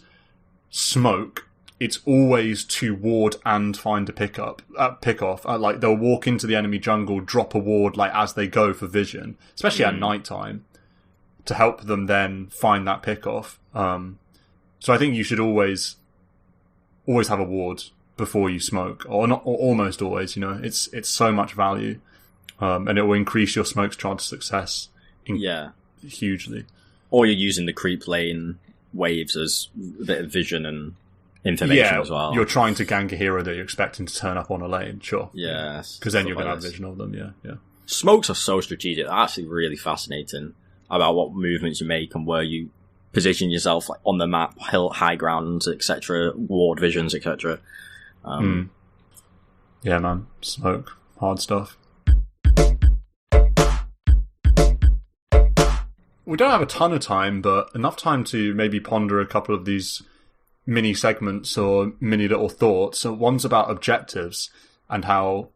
smoke, it's always to ward and find a pick off. Like, they'll walk into the enemy jungle, drop a ward, like, as they go for vision, especially at night time, to help them then find that pick off. So I think you should always have a ward before you smoke, or not, or almost always, you know. It's so much value, and it will increase your smoke's chance of success hugely. Or you're using the creep lane waves as a bit of vision and information as well. You're trying to gank a hero that you're expecting to turn up on a lane, sure. Yes. Because then you're going to have vision of them, yeah. Smokes are so strategic. They're actually really fascinating about what movements you make and where you position yourself, like, on the map, high ground, etc., ward visions, etc. Yeah, man. Smoke. Hard stuff. We don't have a ton of time, but enough time to maybe ponder a couple of these mini segments or mini little thoughts. So one's about objectives and how,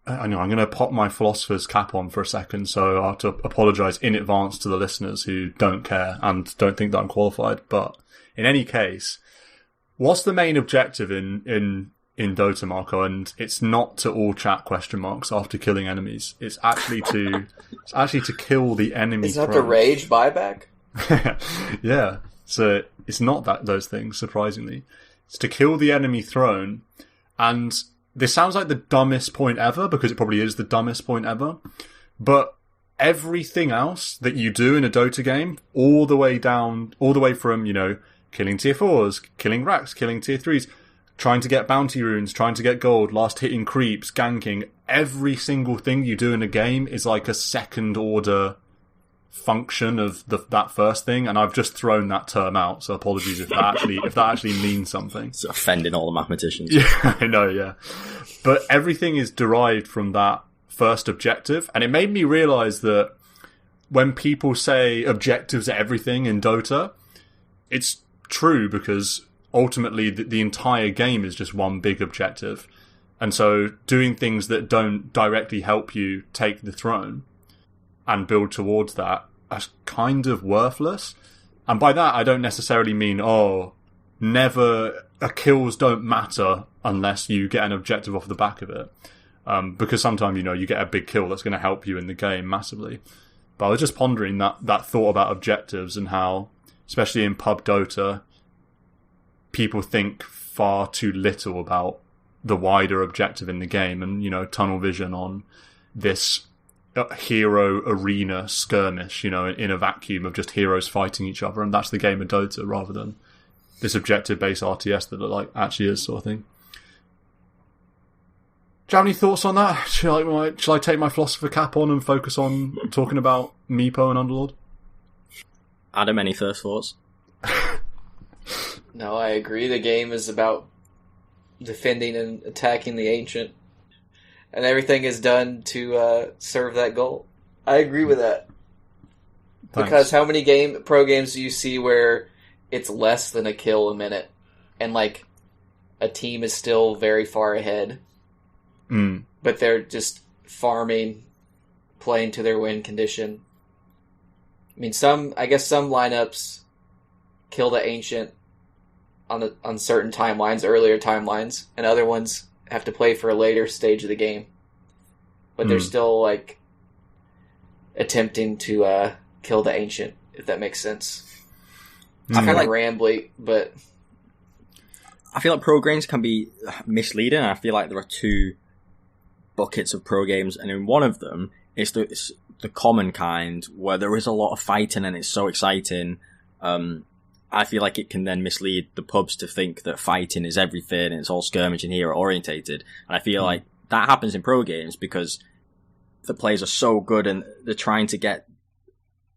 I know I'm going to pop my philosopher's cap on for a second, so I have to apologise in advance to the listeners who don't care and don't think that I'm qualified. But in any case, what's the main objective in Dota, Marco? And it's not to all chat question marks after killing enemies. It's actually to kill the enemy. Is that the rage buyback? Yeah. So it's not those things, surprisingly. It's to kill the enemy throne. And this sounds like the dumbest point ever, because it probably is the dumbest point ever. But everything else that you do in a Dota game, all the way from, you know, killing tier 4s, killing racks, killing tier 3s, trying to get bounty runes, trying to get gold, last hitting creeps, ganking, every single thing you do in a game is like a second order function of that first thing, and I've just thrown that term out, so apologies if that actually means something. It's offending all the mathematicians. Yeah, I know, yeah. But everything is derived from that first objective, and it made me realise that when people say objectives are everything in Dota, it's true, because ultimately the entire game is just one big objective. And so doing things that don't directly help you take the throne and build towards that are kind of worthless. And by that, I don't necessarily mean, kills don't matter unless you get an objective off the back of it. Because sometimes, you know, you get a big kill that's going to help you in the game massively. But I was just pondering that thought about objectives and how, especially in pub Dota, people think far too little about the wider objective in the game and, you know, tunnel vision on this hero arena skirmish, you know, in a vacuum of just heroes fighting each other, and that's the game of Dota rather than this objective-based RTS that it like actually is, sort of thing. Do you have any thoughts on that? Shall I take my philosopher cap on and focus on talking about Meepo and Underlord? Adam, any first thoughts? No, I agree. The game is about defending and attacking the Ancient, and everything is done to serve that goal. I agree with that. Thanks. Because how many pro games do you see where it's less than a kill a minute, and like a team is still very far ahead, but they're just farming, playing to their win condition? I mean, some lineups kill the Ancient on certain timelines, earlier timelines, and other ones have to play for a later stage of the game. But they're still, like, attempting to kill the Ancient, if that makes sense. It's kind of like rambly, but I feel like pro games can be misleading. I feel like there are two buckets of pro games, and in one of them, it's the common kind, where there is a lot of fighting and it's so exciting. I feel like it can then mislead the pubs to think that fighting is everything and it's all skirmish and hero orientated. And I feel like that happens in pro games because the players are so good and they're trying to get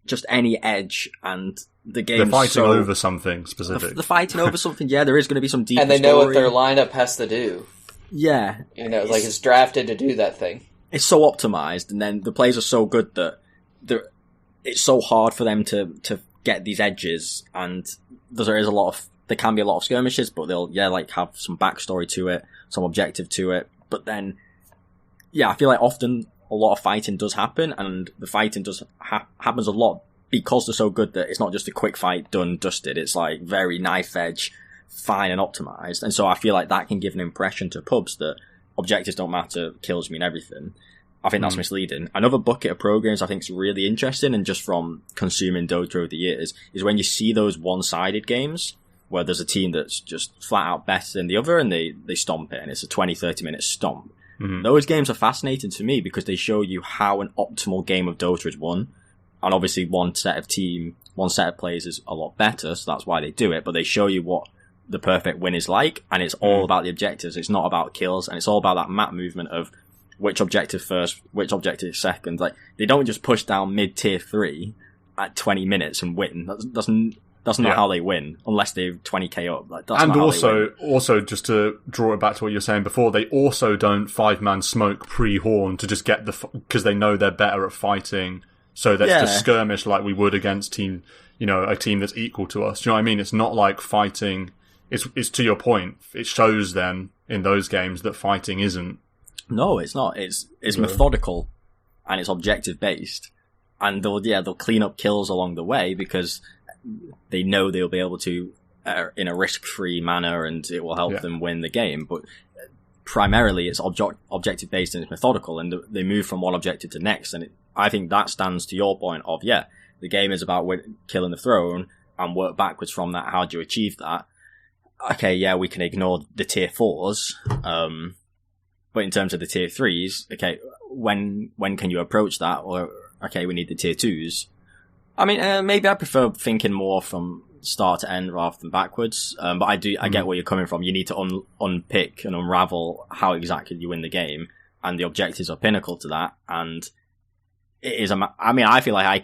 just any edge, and the game. They're fighting over something specific. They're fighting over something. Yeah, there is going to be some deep. And they know what their lineup has to do. Yeah, you know, like it's drafted to do that thing. It's so optimized, and then the players are so good that it's so hard for them to get these edges, and there is a lot of there can be a lot of skirmishes, but they'll, like, have some backstory to it, some objective to it. But then, I feel like often a lot of fighting does happen, and the fighting does happens a lot because they're so good that it's not just a quick fight, done, dusted. It's like very knife edge, fine and optimized. And so I feel like that can give an impression to pubs that objectives don't matter, kills mean everything. I think that's misleading. Another bucket of pro games I think is really interesting, and just from consuming Dota over the years, is when you see those one-sided games where there's a team that's just flat out better than the other and they stomp it, and it's a 20-30 minute stomp. Those games are fascinating to me because they show you how an optimal game of Dota is won. And obviously one set of players is a lot better, so that's why they do it, but they show you what the perfect win is like, and it's all about the objectives. It's not about kills, and it's all about that map movement of which objective first, which objective second. Like, they don't just push down mid-tier 3 at 20 minutes and win. That's not how they win, unless they're 20k up. Like, that's not how they win. Also, just to draw it back to what you were saying before, they also don't 5-man smoke pre-horn to just get because they know they're better at fighting, so that's just skirmish like we would against a team that's equal to us. Do you know what I mean? It's not like fighting. It's to your point. It shows then in those games that fighting isn't. No, it's not. It's methodical, and it's objective based, and they'll clean up kills along the way because they know they'll be able to in a risk free manner, and it will help them win the game. But primarily, it's objective based and it's methodical, and they move from one objective to next. And I think that stands to your point of the game is about killing the throne and work backwards from that. How do you achieve that? Okay, we can ignore the tier 4s. But in terms of the tier 3s, okay, when can you approach that? Or, okay, we need the tier 2s. I mean, maybe I prefer thinking more from start to end rather than backwards. But I get where you're coming from. You need to unpick and unravel how exactly you win the game, and the objectives are pinnacle to that. And it is I feel like I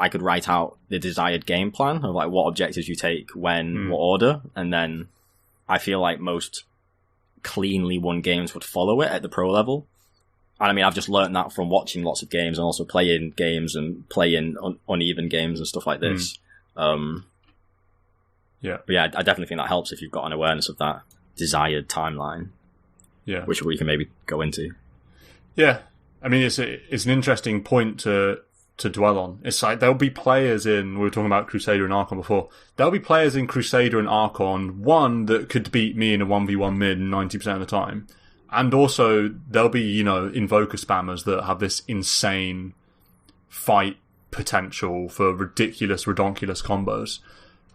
could write out the desired game plan of like what objectives you take when, what order, and then I feel like most cleanly won games would follow it at the pro level. And I mean, I've just learned that from watching lots of games and also playing games and playing uneven games and stuff like this. But I definitely think that helps if you've got an awareness of that desired timeline. Yeah, which we can maybe go into. Yeah, I mean, it's an interesting point to dwell on. It's like there'll be players we were talking about Crusader and Archon before. There'll be players in Crusader and Archon, one that could beat me in a 1v1 mid 90% of the time. And also, there'll be, Invoker spammers that have this insane fight potential for ridiculous, redonkulous combos.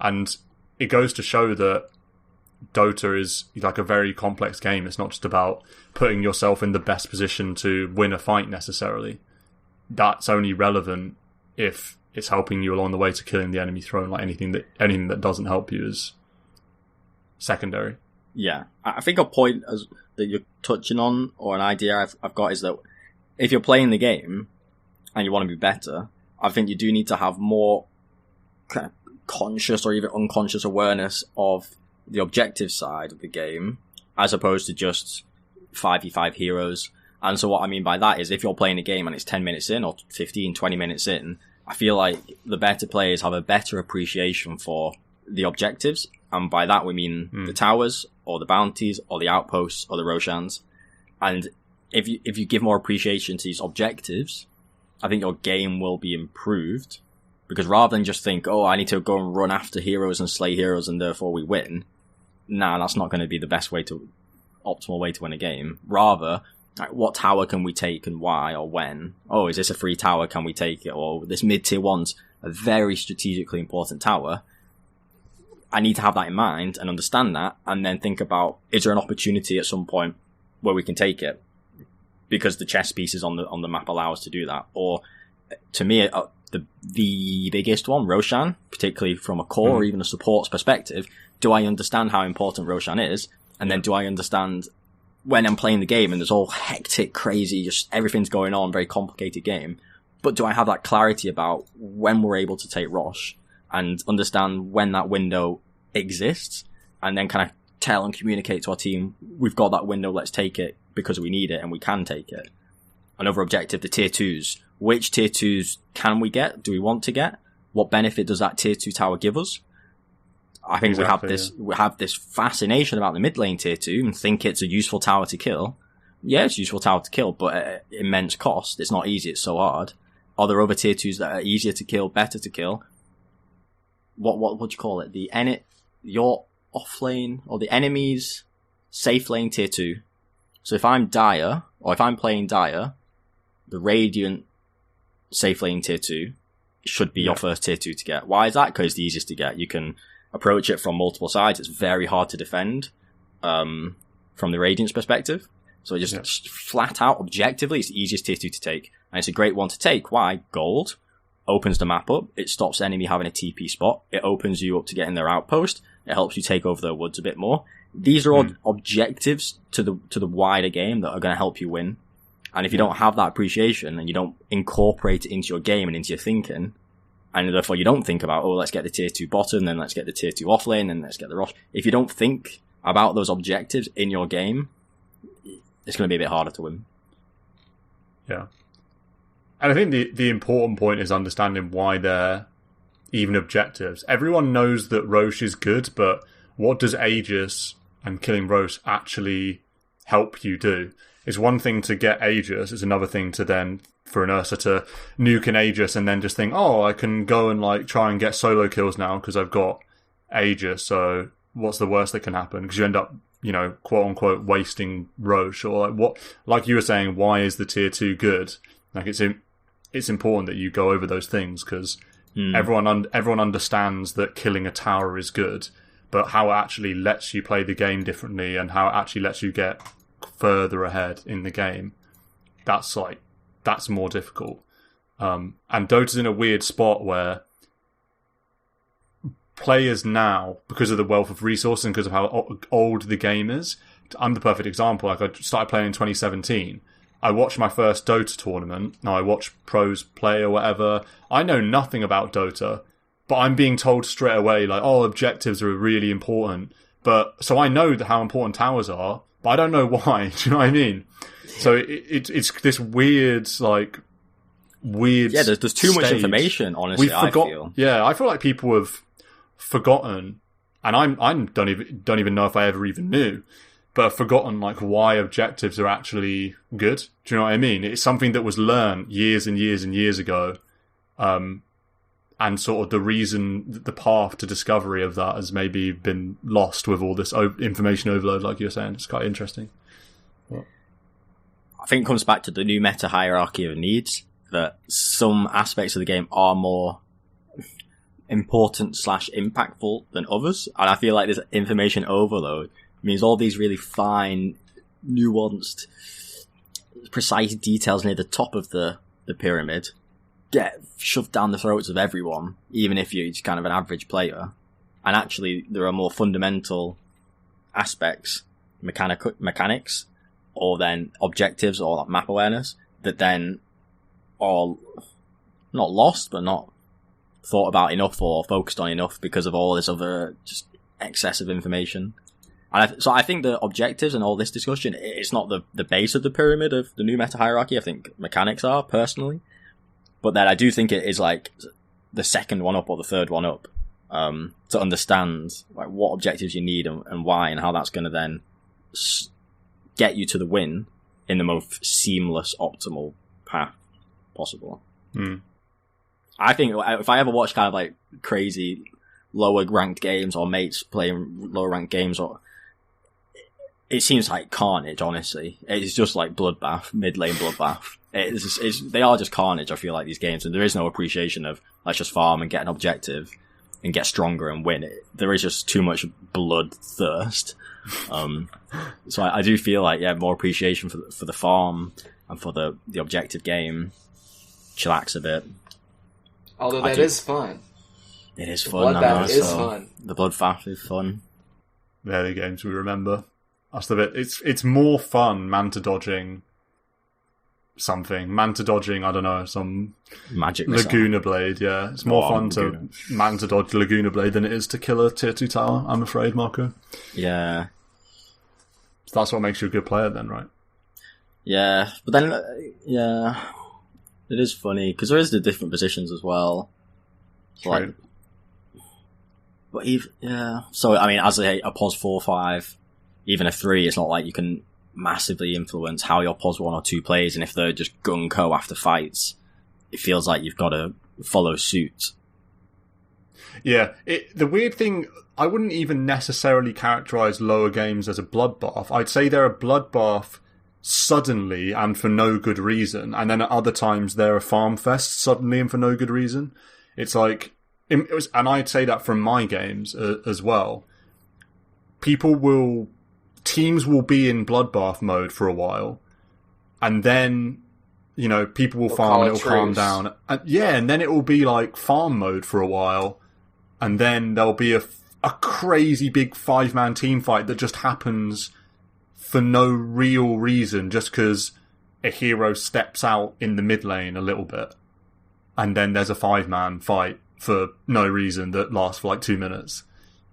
And it goes to show that Dota is like a very complex game. It's not just about putting yourself in the best position to win a fight necessarily. That's only relevant if it's helping you along the way to killing the enemy throne. Like anything that doesn't help you is secondary. Yeah, I think a point that you're touching on, or an idea I've got, is that if you're playing the game and you want to be better, I think you do need to have more kind of conscious or even unconscious awareness of the objective side of the game, as opposed to just 5v5 heroes. And so what I mean by that is if you're playing a game and it's 10 minutes in or 15, 20 minutes in, I feel like the better players have a better appreciation for the objectives. And by that we mean the towers or the bounties or the outposts or the Roshans. And if you give more appreciation to these objectives, I think your game will be improved. Because rather than just think, I need to go and run after heroes and slay heroes and therefore we win. Nah, that's not going to be the optimal way to win a game. Rather, like, what tower can we take and why or when? Is this a free tower? Can we take it? Or this mid-tier one's a very strategically important tower. I need to have that in mind and understand that, and then think about, is there an opportunity at some point where we can take it? Because the chess pieces on the map allow us to do that. Or, to me, the biggest one, Roshan, particularly from a core or even a support's perspective, do I understand how important Roshan is? And then do I understand when I'm playing the game and there's all hectic, crazy, just everything's going on, very complicated game, but do I have that clarity about when we're able to take Rosh and understand when that window exists, and then kind of tell and communicate to our team, we've got that window, let's take it because we need it and we can take it. Another objective, the tier 2s. Which tier 2s can we get? Do we want to get? What benefit does that tier 2 tower give us? I think Exactly, we have this fascination about the mid lane tier 2 and think it's a useful tower to kill. Yeah, it's a useful tower to kill, but at immense cost. It's not easy, it's so hard. Are there other tier 2s that are easier to kill, better to kill? What do you call it? Your off lane, or the enemy's safe lane tier 2. So if I'm Dire, or if I'm playing Dire, the Radiant safe lane tier 2 should be your first tier 2 to get. Why is that? Because it's the easiest to get. You can approach it from multiple sides. It's very hard to defend from the Radiant's perspective. So just flat out, objectively, it's the easiest tier 2 to take. And it's a great one to take. Why? Gold opens the map up. It stops the enemy having a TP spot. It opens you up to get in their outpost. It helps you take over their woods a bit more. These are all objectives to the wider game that are going to help you win. And if you don't have that appreciation and you don't incorporate it into your game and into your thinking, and therefore you don't think about, let's get the tier 2 bottom, then let's get the tier 2 offlane, and let's get the Rosh. If you don't think about those objectives in your game, it's going to be a bit harder to win. Yeah. And I think the important point is understanding why they're even objectives. Everyone knows that Rosh is good, but what does Aegis and killing Rosh actually help you do? It's one thing to get Aegis, it's another thing to then, for an Ursa to nuke an Aegis and then just think, I can go and try and get solo kills now because I've got Aegis, so what's the worst that can happen? Because you end up, quote unquote, wasting Rosh. Or like you were saying, why is the tier 2 good? It's important that you go over those things because everyone understands that killing a tower is good, but how it actually lets you play the game differently and how it actually lets you get further ahead in the game, that's more difficult. And Dota's in a weird spot where players now, because of the wealth of resources and because of how old the game is, I'm the perfect example. I started playing in 2017. I watched my first Dota tournament. Now I watch pros play or whatever. I know nothing about Dota, but I'm being told straight away, objectives are really important. So I know how important towers are, but I don't know why. Do you know what I mean? So it's this weird, weird. Yeah, there's too much information. Honestly, I feel. Yeah, I feel like people have forgotten, and I don't even know if I ever even knew. But I've forgotten why objectives are actually good. Do you know what I mean? It's something that was learned years and years and years ago, and sort of the path to discovery of that has maybe been lost with all this information overload, like you're saying. It's quite interesting. I think it comes back to the new meta hierarchy of needs, that some aspects of the game are more important / impactful than others, and I feel like this information overload means all these really fine, nuanced, precise details near the top of the pyramid get shoved down the throats of everyone, even if you're just kind of an average player. And actually, there are more fundamental aspects, mechanics, or then objectives or map awareness that then are not lost, but not thought about enough or focused on enough because of all this other just excessive information. And so I think the objectives and all this discussion, it's not the base of the pyramid of the new meta hierarchy. I think mechanics are, personally. But then I do think it is the second one up or the third one up, to understand what objectives you need and why, and how that's going to then get you to the win in the most seamless, optimal path possible. I think if I ever watch kind of crazy lower ranked games or mates playing lower ranked games, it seems like carnage, honestly. It's just like bloodbath, mid lane bloodbath. They are just carnage, I feel like, these games, and there is no appreciation of let's just farm and get an objective and get stronger and win. There is just too much bloodthirst. So I do feel like, more appreciation for the farm and for the objective game. Chillax a bit. Although that is fun. It is fun. Bloodbath is fun. The bloodbath is fun. They're the games we remember. That's the bit. It's more fun manta dodging something. Manta dodging, I don't know, some magic Laguna Blade, yeah. It's more fun to manta dodge Laguna Blade than it is to kill a tier 2 tower, I'm afraid, Marco. Yeah. So that's what makes you a good player then, right? Yeah, but then, it is funny, because there is the different positions as well. True. But even, yeah. So, I mean, as a POS 4-5, even a 3, it's not like you can massively influence how your POS 1 or 2 plays, and if they're just gung-ho after fights, it feels like you've got to follow suit. Yeah, the weird thing, I wouldn't even necessarily characterise lower games as a bloodbath. I'd say they're a bloodbath suddenly and for no good reason, and then at other times they're a farm fest suddenly and for no good reason. It's like, and I'd say that from my games as well. Teams will be in bloodbath mode for a while, and then, you know, people will farm and it'll calm down. And then it will be like farm mode for a while, and then there'll be a crazy big 5-man team fight that just happens for no real reason, just because a hero steps out in the mid lane a little bit, and then there's a 5-man fight for no reason that lasts for like 2 minutes.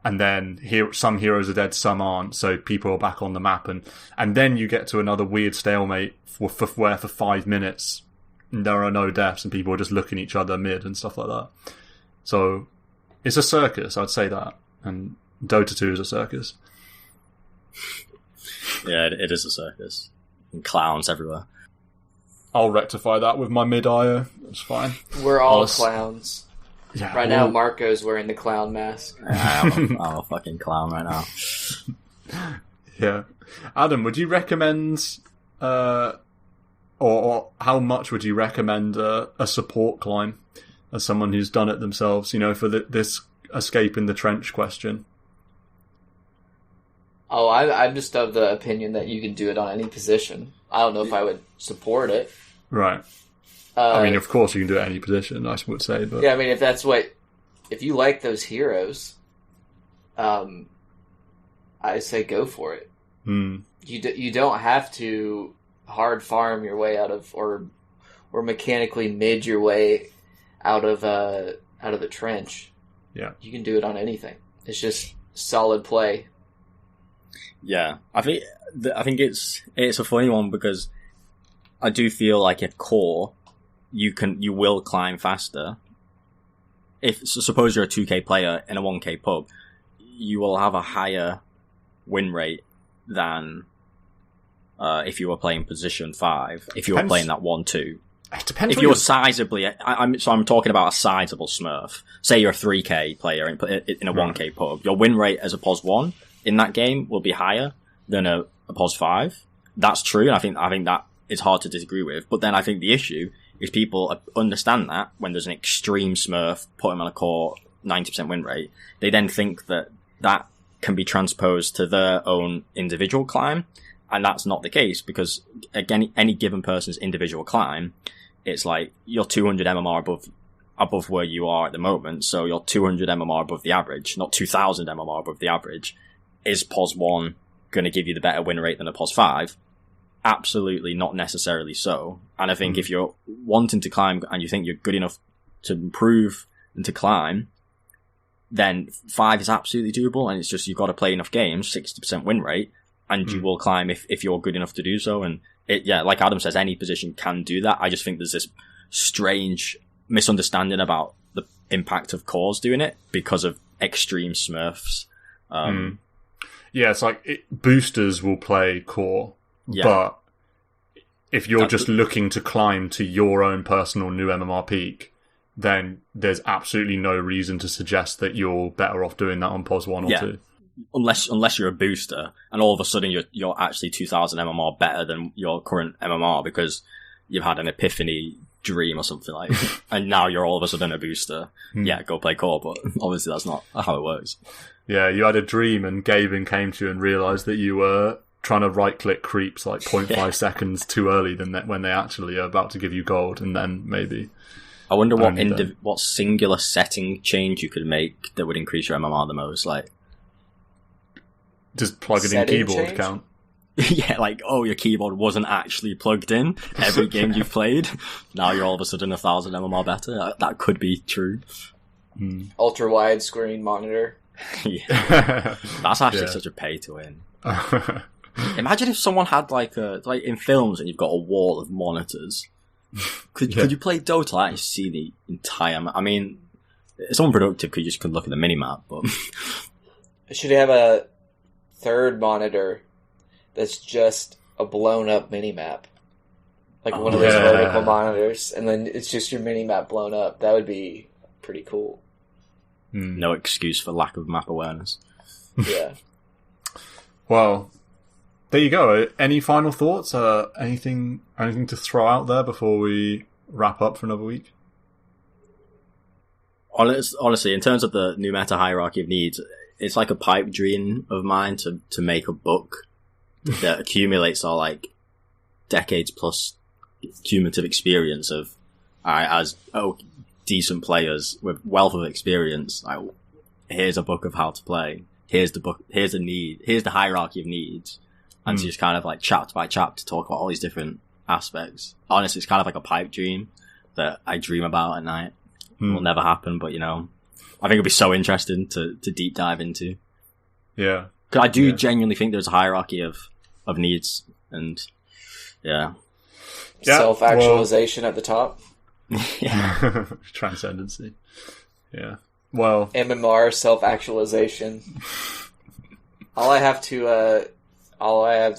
And then some heroes are dead, some aren't, so people are back on the map, and then you get to another weird stalemate where for 5 minutes there are no deaths and people are just looking at each other mid and stuff like that. So it's a circus, I'd say that, and Dota 2 is a circus. Yeah, it is a circus. And clowns everywhere. I'll rectify that with my mid-IO. It's fine. We're all clowns. Yeah, right now, Marco's wearing the clown mask. I'm a fucking clown right now. Yeah. Adam, would you recommend, or how much would you recommend a support climb as someone who's done it themselves, you know, for this escape in the trench question? Oh, I'm just of the opinion that you can do it on any position. I don't know if I would support it. Right. I mean, of course you can do it at any position, I would say, but... Yeah, I mean, if you like those heroes, I say go for it. You don't have to hard farm your way out of, or mechanically mid your way out of the trench. Yeah. You can do it on anything. It's just solid play. Yeah, I think it's a funny one, because I do feel like at core, you will climb faster. Suppose you're a 2k player in a 1k pub, you will have a higher win rate than if you were playing position 5. If you were playing that 1-2. It depends. If you're sizably, I'm talking about a sizable smurf. Say you're a 3k player in a 1k pub. Your win rate as a POS 1 in that game will be higher than a POS 5. That's true, and I think that is hard to disagree with. But then I think the issue is people understand that when there's an extreme smurf, put him on a core 90% win rate, they then think that can be transposed to their own individual climb, and that's not the case, because again, any given person's individual climb, it's like you're 200 MMR above where you are at the moment, so you're 200 MMR above the average, not 2000 MMR above the average. Is POS 1 going to give you the better win rate than a POS 5? Absolutely not necessarily so. And I think if you're wanting to climb and you think you're good enough to improve and to climb, then 5 is absolutely doable, and it's just you've got to play enough games, 60% win rate, and you will climb if you're good enough to do so. And like Adam says, any position can do that. I just think there's this strange misunderstanding about the impact of cores doing it because of extreme smurfs. Yeah, it's like boosters will play core. Yeah. But if you're just looking to climb to your own personal new MMR peak, then there's absolutely no reason to suggest that you're better off doing that on POS 1 or 2. Unless you're a booster, and all of a sudden you're actually 2000 MMR better than your current MMR because you've had an epiphany dream or something like that, and now you're all of a sudden a booster. Yeah, go play core, but obviously that's not how it works. Yeah, you had a dream and Gaben came to you and realised that you were trying to right-click creeps like 0.5 seconds too early than that when they actually are about to give you gold, and then maybe... I wonder what singular setting change you could make that would increase your MMR the most, like... Just plug it in keyboard change? Count. Yeah, like, your keyboard wasn't actually plugged in every game you've played. Now you're all of a sudden 1000 MMR better. That could be true. Ultra-wide screen monitor. Yeah. That's actually such a pay to win. Imagine if someone had like in films and you've got a wall of monitors. Could you play Dota and see the entire... I mean, it's unproductive because you just can look at the mini-map, but... Should have a third monitor that's just a blown-up mini-map. Like one of those vertical monitors, and then it's just your mini-map blown up. That would be pretty cool. No excuse for lack of map awareness. Yeah. Well, there you go. Any final thoughts? Anything to throw out there before we wrap up for another week? Honestly, in terms of the new meta hierarchy of needs, it's like a pipe dream of mine to make a book that accumulates our like decades plus cumulative experience of decent players with wealth of experience. Like, here's a book of how to play. Here's the book. Here's the need. Here's the hierarchy of needs, and to just kind of like chapter by chapter talk about all these different aspects. Honestly, it's kind of like a pipe dream that I dream about at night. Will never happen, but I think it'll be so interesting to deep dive into. Yeah, because I do genuinely think there's a hierarchy of needs, and self-actualization at the top. Transcendency. Yeah. Well, MMR self-actualization. All I have to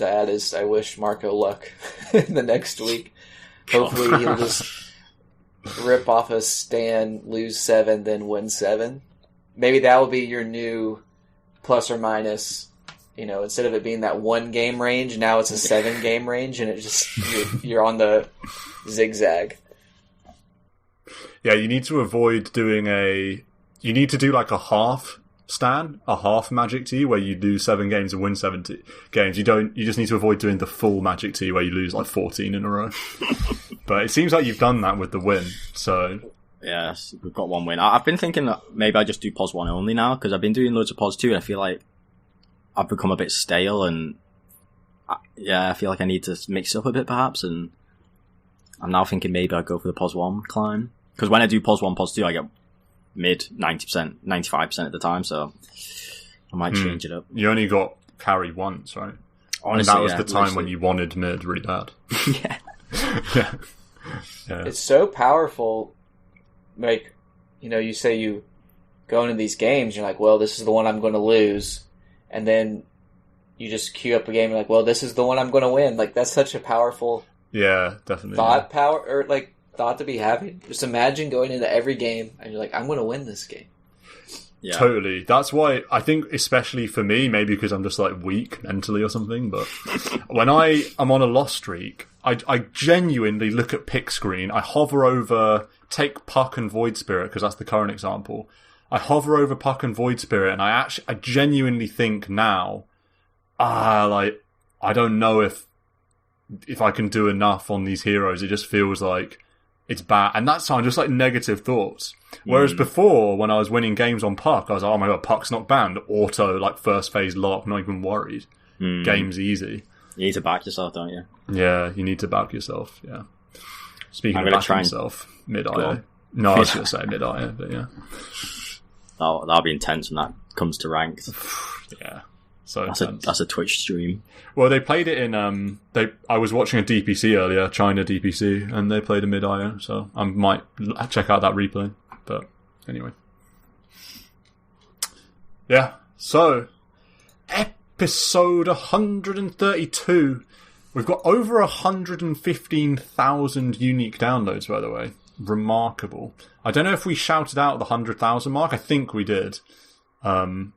add is I wish Marco luck in the next week. Hopefully he'll just rip off a stand, lose 7, then win 7. Maybe that will be your new plus or minus. Instead of it being that 1 game range, now it's a 7 game range, and it just you're on the zigzag. Yeah, you need to avoid doing you need to do like a half Stan, a half Magic T where you lose 7 games and win 70 games. You just need to avoid doing the full Magic T where you lose like 14 in a row. But it seems like you've done that with the win, so... Yes, we've got 1 win. I've been thinking that maybe I just do POS 1 only now, because I've been doing loads of POS 2 and I feel like I've become a bit stale, and I feel like I need to mix it up a bit perhaps, and I'm now thinking maybe I'll go for the POS 1 climb. Because when I do POS 1, POS 2, I get mid 90%, 95% of the time, so I might change it up. You only got carry once, right? Honestly, and that was the time when you wanted mid really bad. Yeah. Yeah. It's so powerful. Like, you say you go into these games, you're like, well, this is the one I'm going to lose. And then you just queue up a game, and like, well, this is the one I'm going to win. Like, that's such a powerful definitely thought to be having. Just imagine going into every game and you're like, I'm going to win this game. Yeah. Totally. That's why I think, especially for me, maybe because I'm just like weak mentally or something, but when I'm on a loss streak, I genuinely look at pick screen. I hover over, take Puck and Void Spirit, because that's the current example. I hover over Puck and Void Spirit, and I genuinely think now, I don't know if I can do enough on these heroes. It just feels like it's bad. And that's just like negative thoughts. Whereas before, when I was winning games on Puck, I was like, oh my god, Puck's not banned. Auto, like first phase lock, not even worried. Game's easy. You need to back yourself, don't you? Yeah, you need to back yourself, yeah. Speaking of backing yourself, mid-IO. No, I was going to say mid-IO, but yeah. That'll be intense when that comes to ranked. Yeah. So that's a Twitch stream. Well, they played it in I was watching a DPC earlier, China DPC, and they played a mid-IO, so I might check out that replay. But anyway. Yeah. So episode 132. We've got over 115,000 unique downloads, by the way. Remarkable. I don't know if we shouted out the 100,000 mark. I think we did. But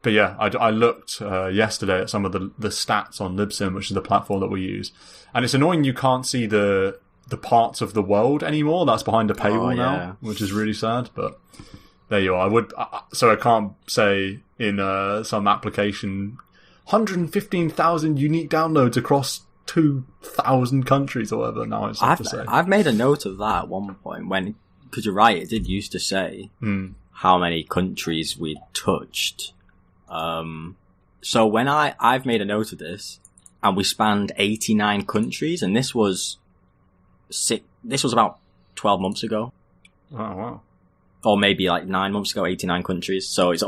yeah, I looked yesterday at some of the stats on Libsyn, which is the platform that we use. And it's annoying you can't see the parts of the world anymore. That's behind a paywall now, which is really sad. But there you are. So I can't say in some application 115,000 unique downloads across 2,000 countries or whatever. Now it's hard to say. I've made a note of that at one point because you're right, it did used to say how many countries we'd touched. So when I've made a note of this, and we spanned 89 countries, and this was about 12 months ago. Oh wow. Or maybe like 9 months ago, 89 countries. So it's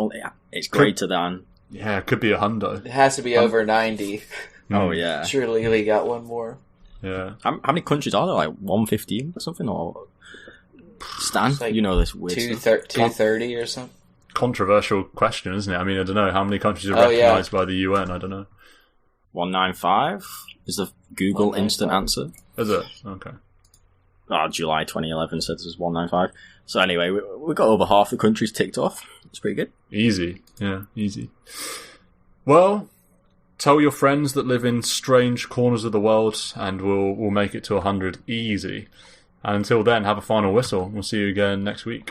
greater than. Yeah, it could be 100. It has to be over 90. Oh yeah. Surely we got one more. Yeah. How many countries are there? Like 115 or something? Or Stan, It's like you know this weird stuff. 230 or something. Controversial question, isn't it? I mean, I don't know how many countries are Oh, yeah. recognised by the UN. I don't know. 195 is the Google instant answer. Is it? Okay. July 2011 said this was 195. So anyway, we got over half the countries ticked off. It's pretty good. Easy. Yeah, easy. Well, tell your friends that live in strange corners of the world, and we'll make it to 100 easy. And until then, have a final whistle. We'll see you again next week.